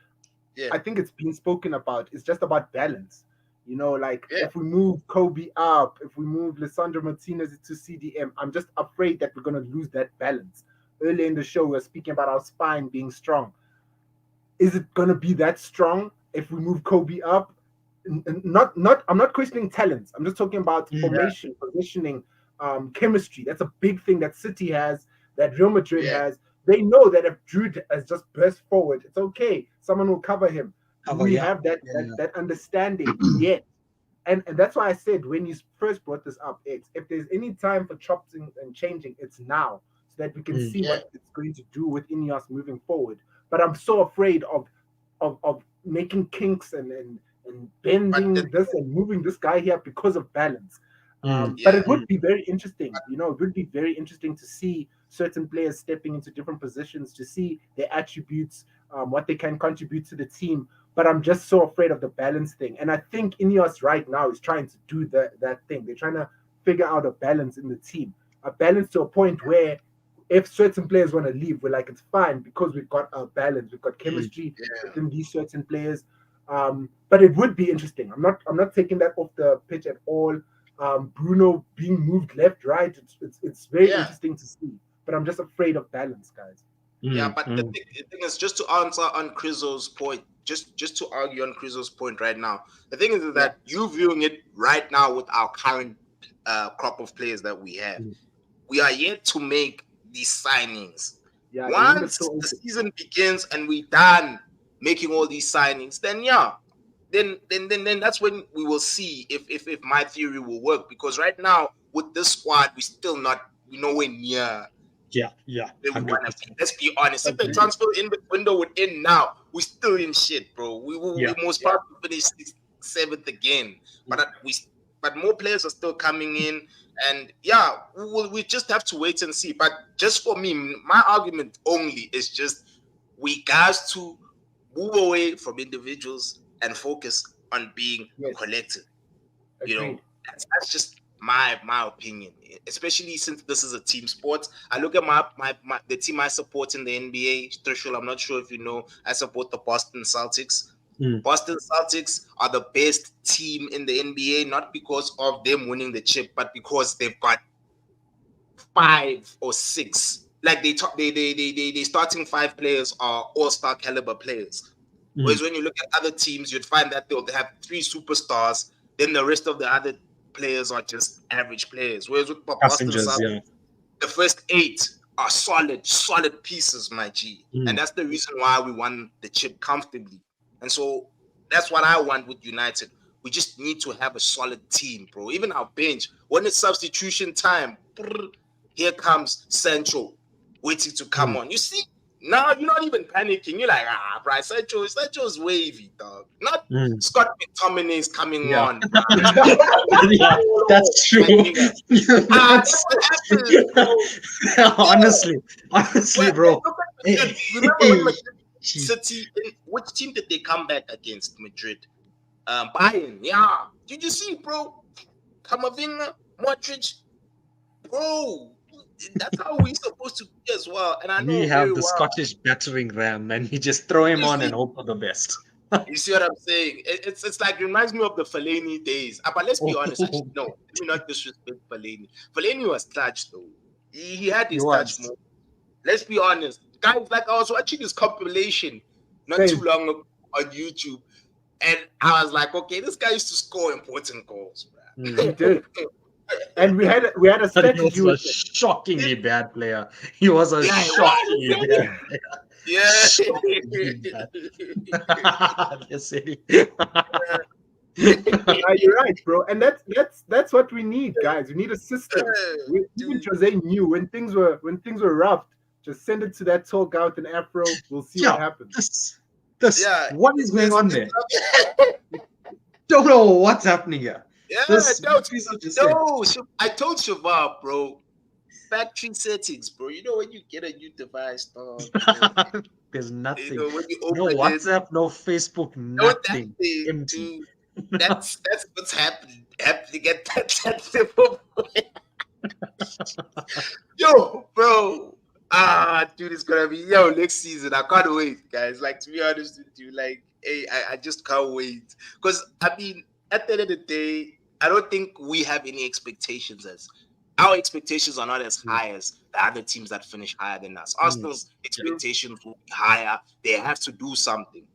Yeah. I think it's been spoken about. It's just about balance. You know, like Yeah. if we move Kobe up, if we move Lissandro Martinez to CDM, I'm just afraid that we're going to lose that balance. Earlier in the show, we are speaking about our spine being strong. Is it going to be that strong if we move Kobe up? Not. I'm not questioning talents. I'm just talking about Mm. formation, positioning, chemistry. That's a big thing that City has, that Real Madrid Yeah. has. They know that if Drew has just burst forward, it's okay. Someone will cover him. Do Cover, we yeah. have that Yeah. that understanding yet? And that's why I said when you first brought this up, it's if there's any time for chopping and changing, it's now, so that we can Mm. see Yeah. what it's going to do with Ineos moving forward. But I'm so afraid of making kinks and But bending this and moving this guy here because of balance. Mm. But yeah. it would be very interesting. You know, it would be very interesting to see certain players stepping into different positions, to see their attributes, what they can contribute to the team but I'm just so afraid of the balance thing. And I think Ineos right now is trying to do that thing. They're trying to figure out a balance in the team, a balance to a point where if certain players want to leave, we're like, it's fine because we've got a balance, we've got Mm. chemistry Yeah. within these certain players. But it would be interesting. I'm not taking that off the pitch at all. Bruno being moved left, right. It's very Yeah. interesting to see. But I'm just afraid of balance, guys. Yeah, Mm. but Mm. the thing is, just to answer on Chryso's point, just to argue on Chryso's point right now, the thing is Yeah. that you viewing it right now with our current crop of players that we have, Mm. we are yet to make these signings. Yeah, the window's Once still the open. season begins and we done making all these signings, then yeah, then that's when we will see if my theory will work. Because right now with this squad, we're nowhere near Yeah, where we want to be. 100%. Let's be honest. If the Agreed. transfer in the window would end now, we're still in shit, bro. We Yeah. most Yeah. probably finish sixth, seventh again. But more players are still coming in, and yeah, we just have to wait and see. But just for me, my argument only is just we guys to move away from individuals and focus on being a Yes. collective. You Agreed. know, that's just my opinion. Especially since this is a team sport. I look at my the team I support in the NBA. Threshold, I'm not sure if you know. I support the Boston Celtics. Mm. Boston Celtics are the best team in the NBA, not because of them winning the chip, but because they've got 5 or 6. Like they starting 5 players are all-star caliber players. Mm. Whereas when you look at other teams, you'd find that they'll have 3 superstars, then the rest of the other players are just average players. Whereas with Boston Passengers, Celtics, yeah. the first 8 are solid pieces, my G. And Mm. that's the reason why we won the chip comfortably. And so that's what I want with United. We just need to have a solid team, bro. Even our bench, when it's substitution time, here comes Sancho waiting to come Mm. on. You see, now you're not even panicking. You're like, bro, Sancho's wavy, dog. Not Mm. Scott McTominay is coming Yeah. on, bro. Yeah, that's true. That's what happens, bro. Honestly, Well, bro. look at Hey, Madrid. Remember when hey, Madrid gee. City, which team did they come back against Madrid? Bayern, yeah. Did you see, bro? Kamavinga, Modric, bro. That's how we're supposed to be as well. And I We know very have the well. Scottish battering ram, and we just throw him You on see, and hope for the best. you see what I'm saying? It's like it reminds me of the Fellaini days. But let's be honest. Actually, no, let me not disrespect Fellaini. Fellaini was touched though. He had He his touch was. more. Let's be honest, guys. Like I was watching this compilation not too Same. long ago on YouTube, and I was like, okay, this guy used to score important goals, He Mm. did. And we had a But he strategy was a with it. shockingly bad player. He was a Yeah, he shockingly was. bad player. Yeah. Shockingly bad. Yes, Eddie. You're right, bro. And that's what we need, guys. We need a system. Even Dude. Jose knew when things were rough, just send it to that tall guy with an afro. We'll see what Yeah, happens. what is going on there? it's- Don't know what's happening here. yeah, This no, piece of just said, no. I told Shabab, bro. Factory settings, bro. You know when you get a new device, dog. there's nothing. When you No open it, WhatsApp, no Facebook, know that nothing. thing, Empty. dude. That's what's happening at that simple point. Yo, bro. Dude, it's gonna be next season. I can't wait, guys. Like to be honest with you, like, hey, I just can't wait. Because I mean, at the end of the day, I don't think we have any expectations as our expectations are not as high as the other teams that finish higher than us. Arsenal's expectations will be higher. They have to do something,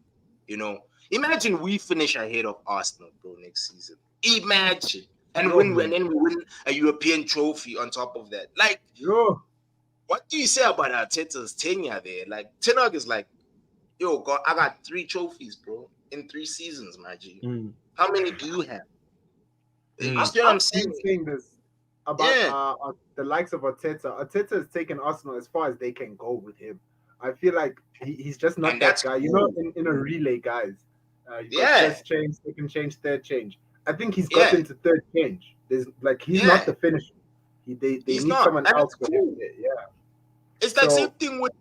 you know. Imagine we finish ahead of Arsenal, bro, next season. Imagine. And then we win a European trophy on top of that. Like, Yo, what do you say about Arteta's tenure there? Like, Ten Hag is like, yo, God, I got 3 trophies, bro, in 3 seasons, my G. Mm. How many do you have? You Mm. see what I'm I've saying? been saying this about Yeah. the likes of Arteta. Arteta has taken Arsenal as far as they can go with him. I feel like he's just not And that that's guy. You cool. know, in a relay, guys, you've got Yeah. first change, second change, third change. I think he's gotten to third change. There's like he's Yeah. not the finisher. They He's need not. someone And else it's for him. cool. Yeah. It's like So- same thing with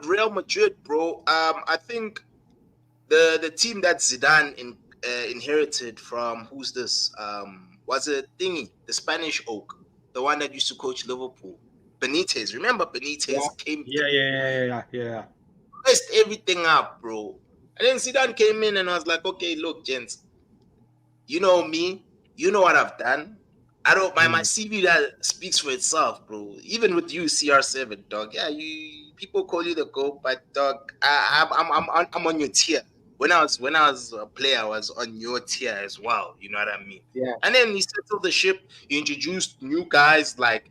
Real Madrid, bro. I think the team that Zidane inherited from who's this? Was it thingy, the Spanish oak, the one that used to coach Liverpool, Benitez. Remember Yeah. Benitez came Yeah, through, yeah, yeah, yeah, yeah, yeah. messed everything up, bro. And then Zidane came in and I was like, okay, look, gents, you know me, you know what I've done. I don't my Mm. CV that speaks for itself, bro. Even with you, CR7, dog. Yeah, you people call you the GOAT, but dog, I'm on your tier. When I was a player, I was on your tier as well. You know what I mean? Yeah. And then he settled the ship. He introduced new guys like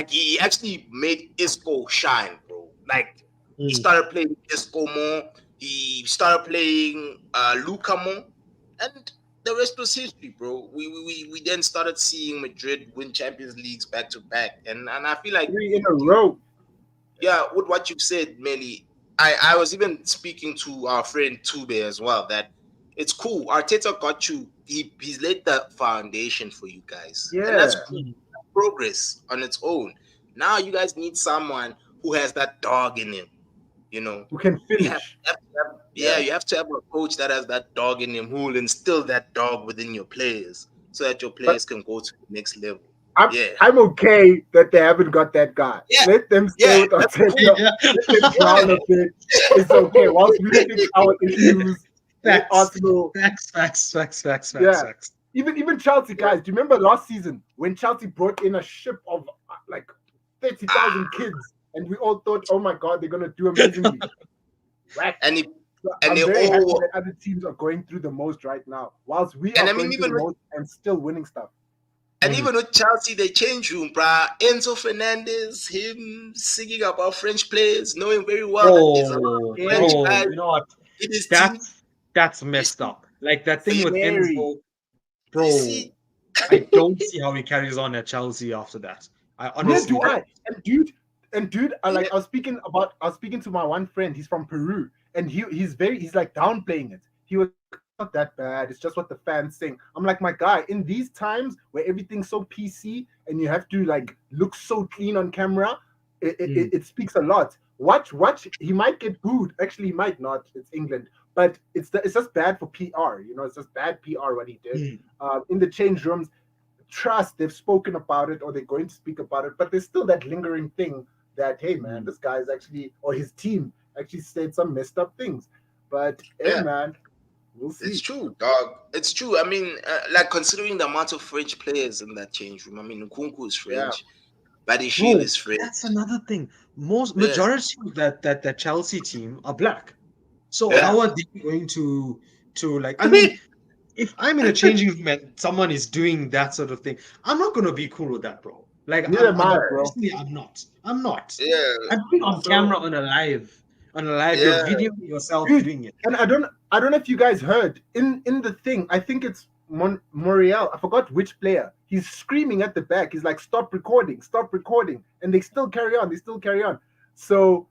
he actually made Isco shine, bro. Like he Mm. started playing Isco more. He started playing Luca more, and the rest was history, bro. We then started seeing Madrid win Champions Leagues back to back, and I feel like 3 in a row. yeah, with what you've said, Melly, I was even speaking to our friend Tube as well that it's cool. Arteta got you. He's laid the foundation for you guys, and that's Yeah. cool. Mm. Progress on its own. Now you guys need someone who has that dog in him. You know, Who can you have, finish? yeah, Yeah. you have to have a coach that has that dog in him who will instill that dog within your players so that your But players can go to the next level. I'm Yeah. I'm okay that they haven't got that guy. Yeah. Let them stay Yeah. with That's cool. Arteta. Yeah. Let them drown a bit. It's okay. Whilst we fix our issues, let Facts, Arsenal. facts, facts, facts, facts, facts, Yeah. facts. Even Chelsea guys. Do you remember last season when Chelsea brought in a ship of like 30,000 Ah, kids, and we all thought, oh my god, they're gonna do amazingly. Right. and it, So and I'm they very happy all that other teams are going through the most right now, whilst we and are I mean going through the most and still winning stuff. Mm. even with Chelsea, they change room, bruh. Enzo Fernandez, him singing about French players, knowing very well that there's a lot of Bro, Yeah, French bro, guys you know what? in his team. That's You messed see, up. Like that thing you, with scary. Enzo, you bro. see, I don't see how he carries on at Chelsea after that. I Neither honestly do don't. I. And dude, yeah, I was speaking to my one friend. He's from Peru, and he's like downplaying it. He was like, "It's not that bad. It's just what the fans sing." I'm like, my guy, in these times where everything's so PC and you have to like look so clean on camera, Mm. it speaks a lot. Watch. He might get booed. Actually, he might not. It's England, but it's just bad for PR. It's just bad PR what he did. Mm. In the change rooms, trust they've spoken about it or they're going to speak about it, but there's still that lingering thing that, hey man, Mm. this guy is actually, or his team actually said some messed up things. But hey yeah, man, we'll it's see. true, dog. It's true. I mean, like considering the amount of French players in that change room. I mean, Nkunku is Yeah. French, Badishil Bro, is French. that's another thing. Most Yes, majority of that Chelsea team are black. So yeah. how are they going to like? I mean, if I'm in a changing room and someone is doing that sort of thing, I'm not gonna be cool with that, bro. Like Neither am I, Yeah, I'm bro. personally, I'm not. I'm not. yeah, I'm being on So, camera on a live. You're yeah, videoing yourself dude, doing it. and I don't know if you guys heard in the thing. I think it's Moriel. I forgot which player. He's screaming at the back. He's like, stop recording," and they still carry on. They still carry on. So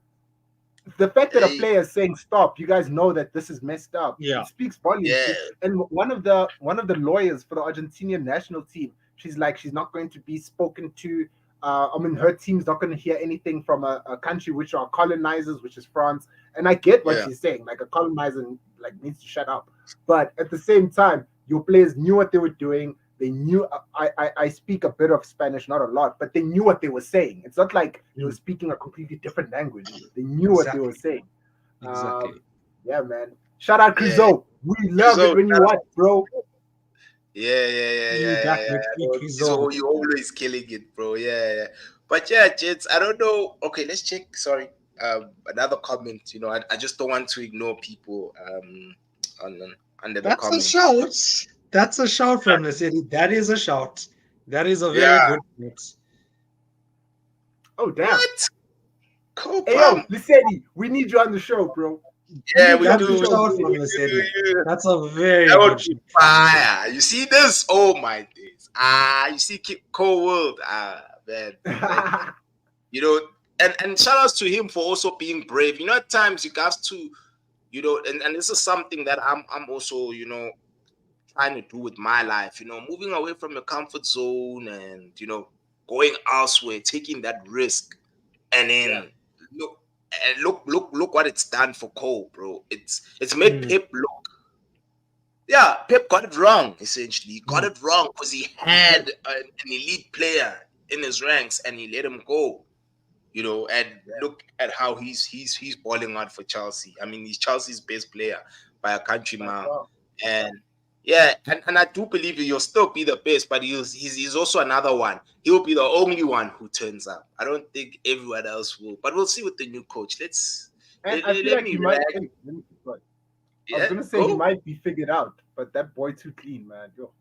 the fact that a hey, player is saying stop, you guys know that this is messed up. Yeah. It speaks volumes. yeah, And one of the lawyers for the Argentinian national team, she's like, she's not going to be spoken to. I mean, her team's not going to hear anything from a country which are colonizers, which is France. And I get what yeah, she's saying. Like a colonizer, like needs to shut up. But at the same time, your players knew what they were doing. They knew. I speak a bit of Spanish, not a lot, but they knew what they were saying. It's not like they were Mm. speaking a completely different language. They knew what they were Exactly. saying. Exactly. Yeah, man. Shout out yeah. Crizo. We love it So when you watch, bro. You back with me, So Kizo. you always killing it, bro. Yeah, yeah. But yeah, Jits, I don't know. Okay, let's check. Sorry. Another comment. I just don't want to ignore people on under the That's a comments. shout. That's a shout from the city. That is a shout. That is a very Yeah. good shout. Oh, damn. What? Hey, yo, Copam. Lissetti, we need you on the show, bro. We Yeah, need you we on That's the a do. show, shout Lissetti. from We the do. city. Yeah. That's a very That would good be shout. fire. You see this? Oh my days. You see Cold World. Man. Like, you know, and shout outs to him for also being brave. At times you got to, and this is something that I'm also, trying to do with my life, moving away from your comfort zone and, going elsewhere, taking that risk. And Yeah. then look what it's done for Cole, bro. It's made Mm. Pep look yeah, Pep got it wrong. Essentially, he got Mm. it wrong because he He did. had an elite player in his ranks and he let him go. And Yeah, look at how he's balling out for Chelsea. I mean, he's Chelsea's best player by a country by mile. far. And yeah, and I do believe he'll still be the best, but he's also another one. He'll be the only one who turns up. I don't think everyone else will, but we'll see with the new coach. And I feel Let like me he might. relax. Hey, let me keep going. I was Yeah, gonna say he go. might be figured out, but that boy too clean, man. Yo,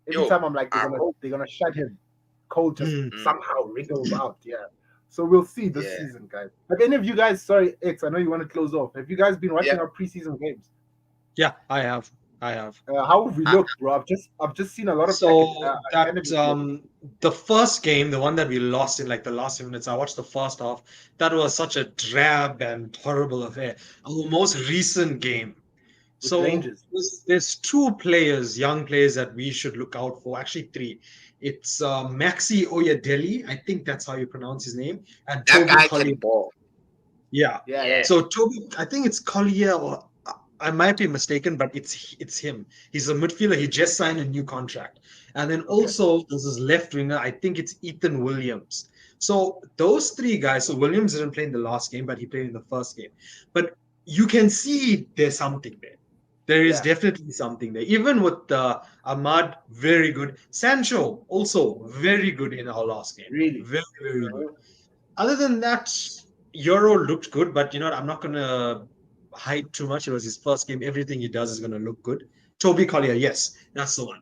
every Yo, time I'm like, they're I gonna hope. they're gonna shut him. Cole just Mm. Mm, somehow wriggles out. Yeah. So we'll see this yeah, season, guys. Have any of you guys? Sorry, X. I know you want to close off. Have you guys been yeah. watching our preseason games? Yeah, I have. I have. How have we I, looked, bro? I've just seen a lot of So that academy players. the first game, the one that we lost in like the last 7 minutes, I watched the first half. That was such a drab and horrible affair. Our most recent game. With So Rangers. there's two players, young players that we should look out for. Actually, three. It's Maxi Oyedele, I think that's how you pronounce his name, and that Toby guy Collier. can ball. Yeah. Yeah, Yeah, yeah. So Toby, I think it's Collier, or I might be mistaken, but it's him. He's a midfielder. He just signed a new contract, and then Okay. also there's this left winger. I think it's Ethan Williams. So those three guys. So Williams didn't play in the last game, but he played in the first game. But you can see there's something there. There is Yeah. definitely something there. Even with Ahmad, very good. Sancho also very good in our last game. Really. Very very good. Other than that, Euro looked good, but you know what? I'm not gonna hide too much. It was his first game. Everything he does is gonna look good. Toby Collier, yes, that's the one.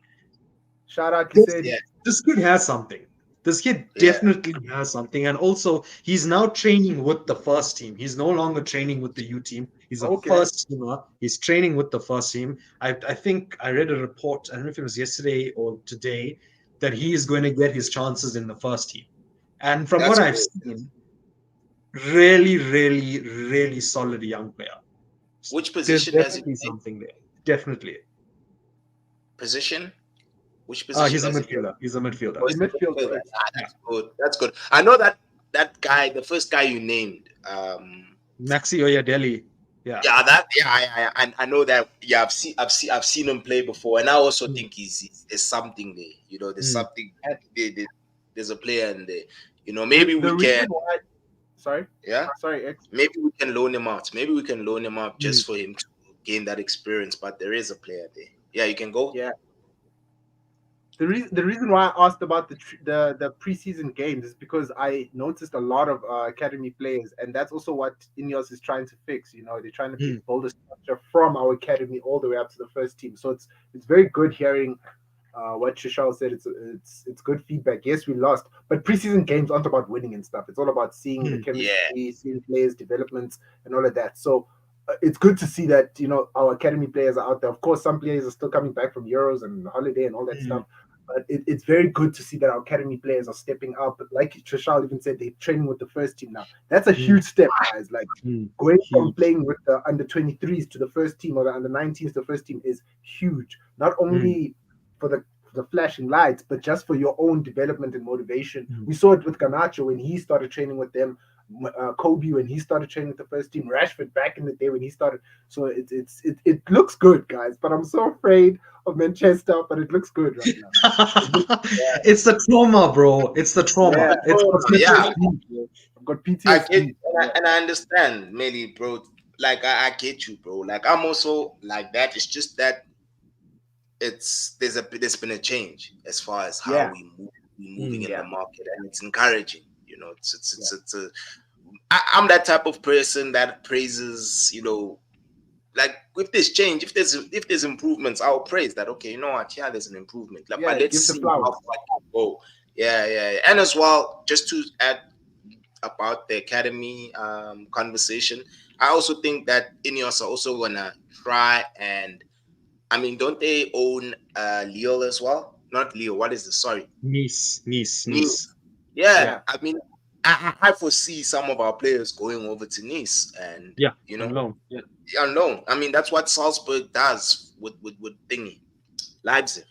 Shout out This Kisedi. yeah, this kid has something. This kid yeah. definitely has something, and also he's now training with the first team. He's no longer training with the U team. He's a Okay. first teamer. He's training with the first team. I think I read a report. I don't know if it was yesterday or today that he is going to get his chances in the first team. And from what That's I've good. seen, really, really, really solid young player. Which There's position does he definitely play? something there. Definitely. Position? Which position He's a does he play? midfielder. He's a midfielder. Oh, In he's a midfield, midfielder. correct. Ah, Yeah. that's good. That's good. I know that guy, the first guy you named. Maxi Oyedele. Yeah. Yeah, that yeah, I know that. Yeah, I've seen him play before, and I also Mm, think there's something there. There's mm, something. And There's a player in there. the Maybe we the can. reason why, sorry, Yeah, sorry, X. maybe we can loan him out. Maybe we can loan him out mm, just for him to gain that experience. But there is a player there. Yeah, you can go. Yeah. The reason why I asked about the preseason games is because I noticed a lot of academy players, and that's also what Ineos is trying to fix. They're trying to mm, build a structure from our academy all the way up to the first team. So it's very good hearing what Shishal said. It's good feedback. Yes, we lost, but preseason games aren't about winning and stuff. It's all about seeing the mm, Yeah, chemistry, seeing players' developments, and all of that. So it's good to see that our academy players are out there. Of course, some players are still coming back from Euros and holiday and all that mm, stuff. But it's very good to see that our academy players are stepping up. Like Trishal even said, they're training with the first team now. That's a mm, huge step, guys. Like mm. going from Huge. playing with the under 23s to the first team or the under 19s to the first team is huge. Not Mm, only for the flashing lights, but just for your own development and motivation. mm. We saw it with Ganacho when he started training with them, Kobe when he started training with the first team, Rashford back in the day when he started. So it looks good, guys. But I'm so afraid of Manchester, but it looks good right now. It looks, It's the trauma, bro. It's the yeah, trauma. It's oh, the yeah. PTSD. I've got I get PTSD. Yeah, and I understand, mainly, bro. Like I get you, bro. Like I'm also like that. It's just that there's been a change as far as how yeah, we moving Mm, in the yeah, market, and it's encouraging. yeah, It's a I'm that type of person that praises, like if there's change, if there's improvements, I'll praise that. Okay, you know what? Yeah, there's an improvement. Like, but yeah. let's Give the see how flowers. far it can go. Yeah, yeah, yeah. And as well, just to add about the academy conversation, I also think that Ineos are also gonna try and I mean, don't they own Lille as well? Not Lille. What is this? Sorry, Nice, nice, Nice. nice. Yeah, Yeah, Yeah, I mean, I foresee some of our players going over to Nice, and yeah. you know, On loan. Yeah. unknown. I mean, that's what Salzburg does with thingy Leipzig.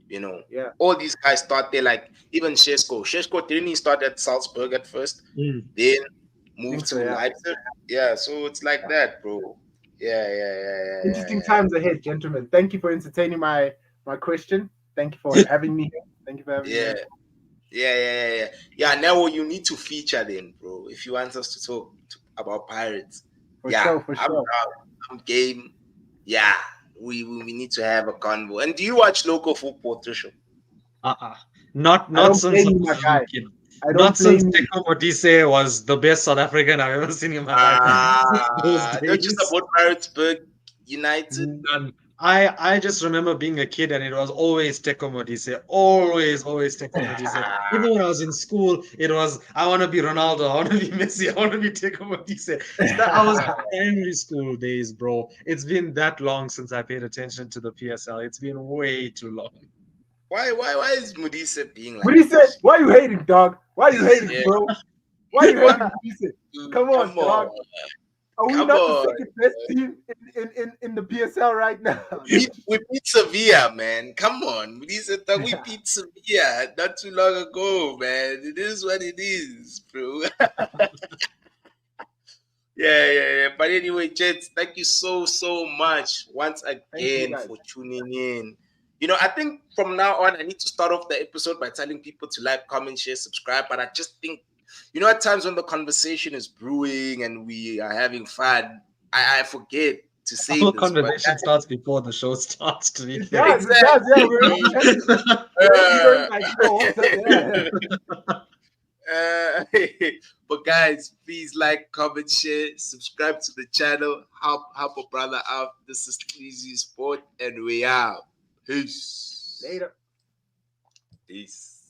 You know, yeah. all these guys start there. Like even Shesko. Shesko didn't he start at Salzburg at first, Mm, then I think moved so. to Yeah, Leipzig. Yeah, so it's like yeah. that, bro. Yeah. Interesting times ahead, gentlemen. Thank you for entertaining my question. Thank you for having me here. Thank you for having me Yeah. here. Yeah, now you need to feature then, bro. If you want us to talk about pirates, For yeah, sure, for I'm sure. down. I'm game. Yeah, we need to have a convo. And do you watch local football, Trisha? Uh-uh. Not I not don't since I blame you, was my a little guy. kid. I Not don't since blame you. Teko Modise was the best South African I've ever seen in my life. Since those Don't you days. support Maritzburg United? None. I just remember being a kid and it was always Teko Modise. Always Teko Modise. Even when I was in school, it was I want to be Ronaldo, I want to be Messi, I want to be Teko Modise. I was primary school days, bro. It's been that long since I paid attention to the PSL. It's been way too long. Why is Mudisa being What like he said? this? Why you hating, dog? Why you hating, Yeah, bro? Why you what? hating? What he said? Dude, Come on, come dog. on, Are we come not the on. second best team in the PSL right now? We beat Sevilla, man. Come on. We beat Sevilla not too long ago, man. It is what it is, bro. Yeah. But anyway, Jets, thank you so much once Thank you, again guys. for tuning in. I think from now on, I need to start off the episode by telling people to like, comment, share, subscribe. But I just think, at times when the conversation is brewing and we are having fun, I forget to say Our this. But conversation starts before the show starts, to be It fair. does. It does. Yeah, we're already exactly. chatting. We're already going like, what's up? Yeah. Uh, but guys, please like, comment, share, subscribe to the channel. Help a brother out. This is Easy Sport, and we out. Peace. Later. Peace.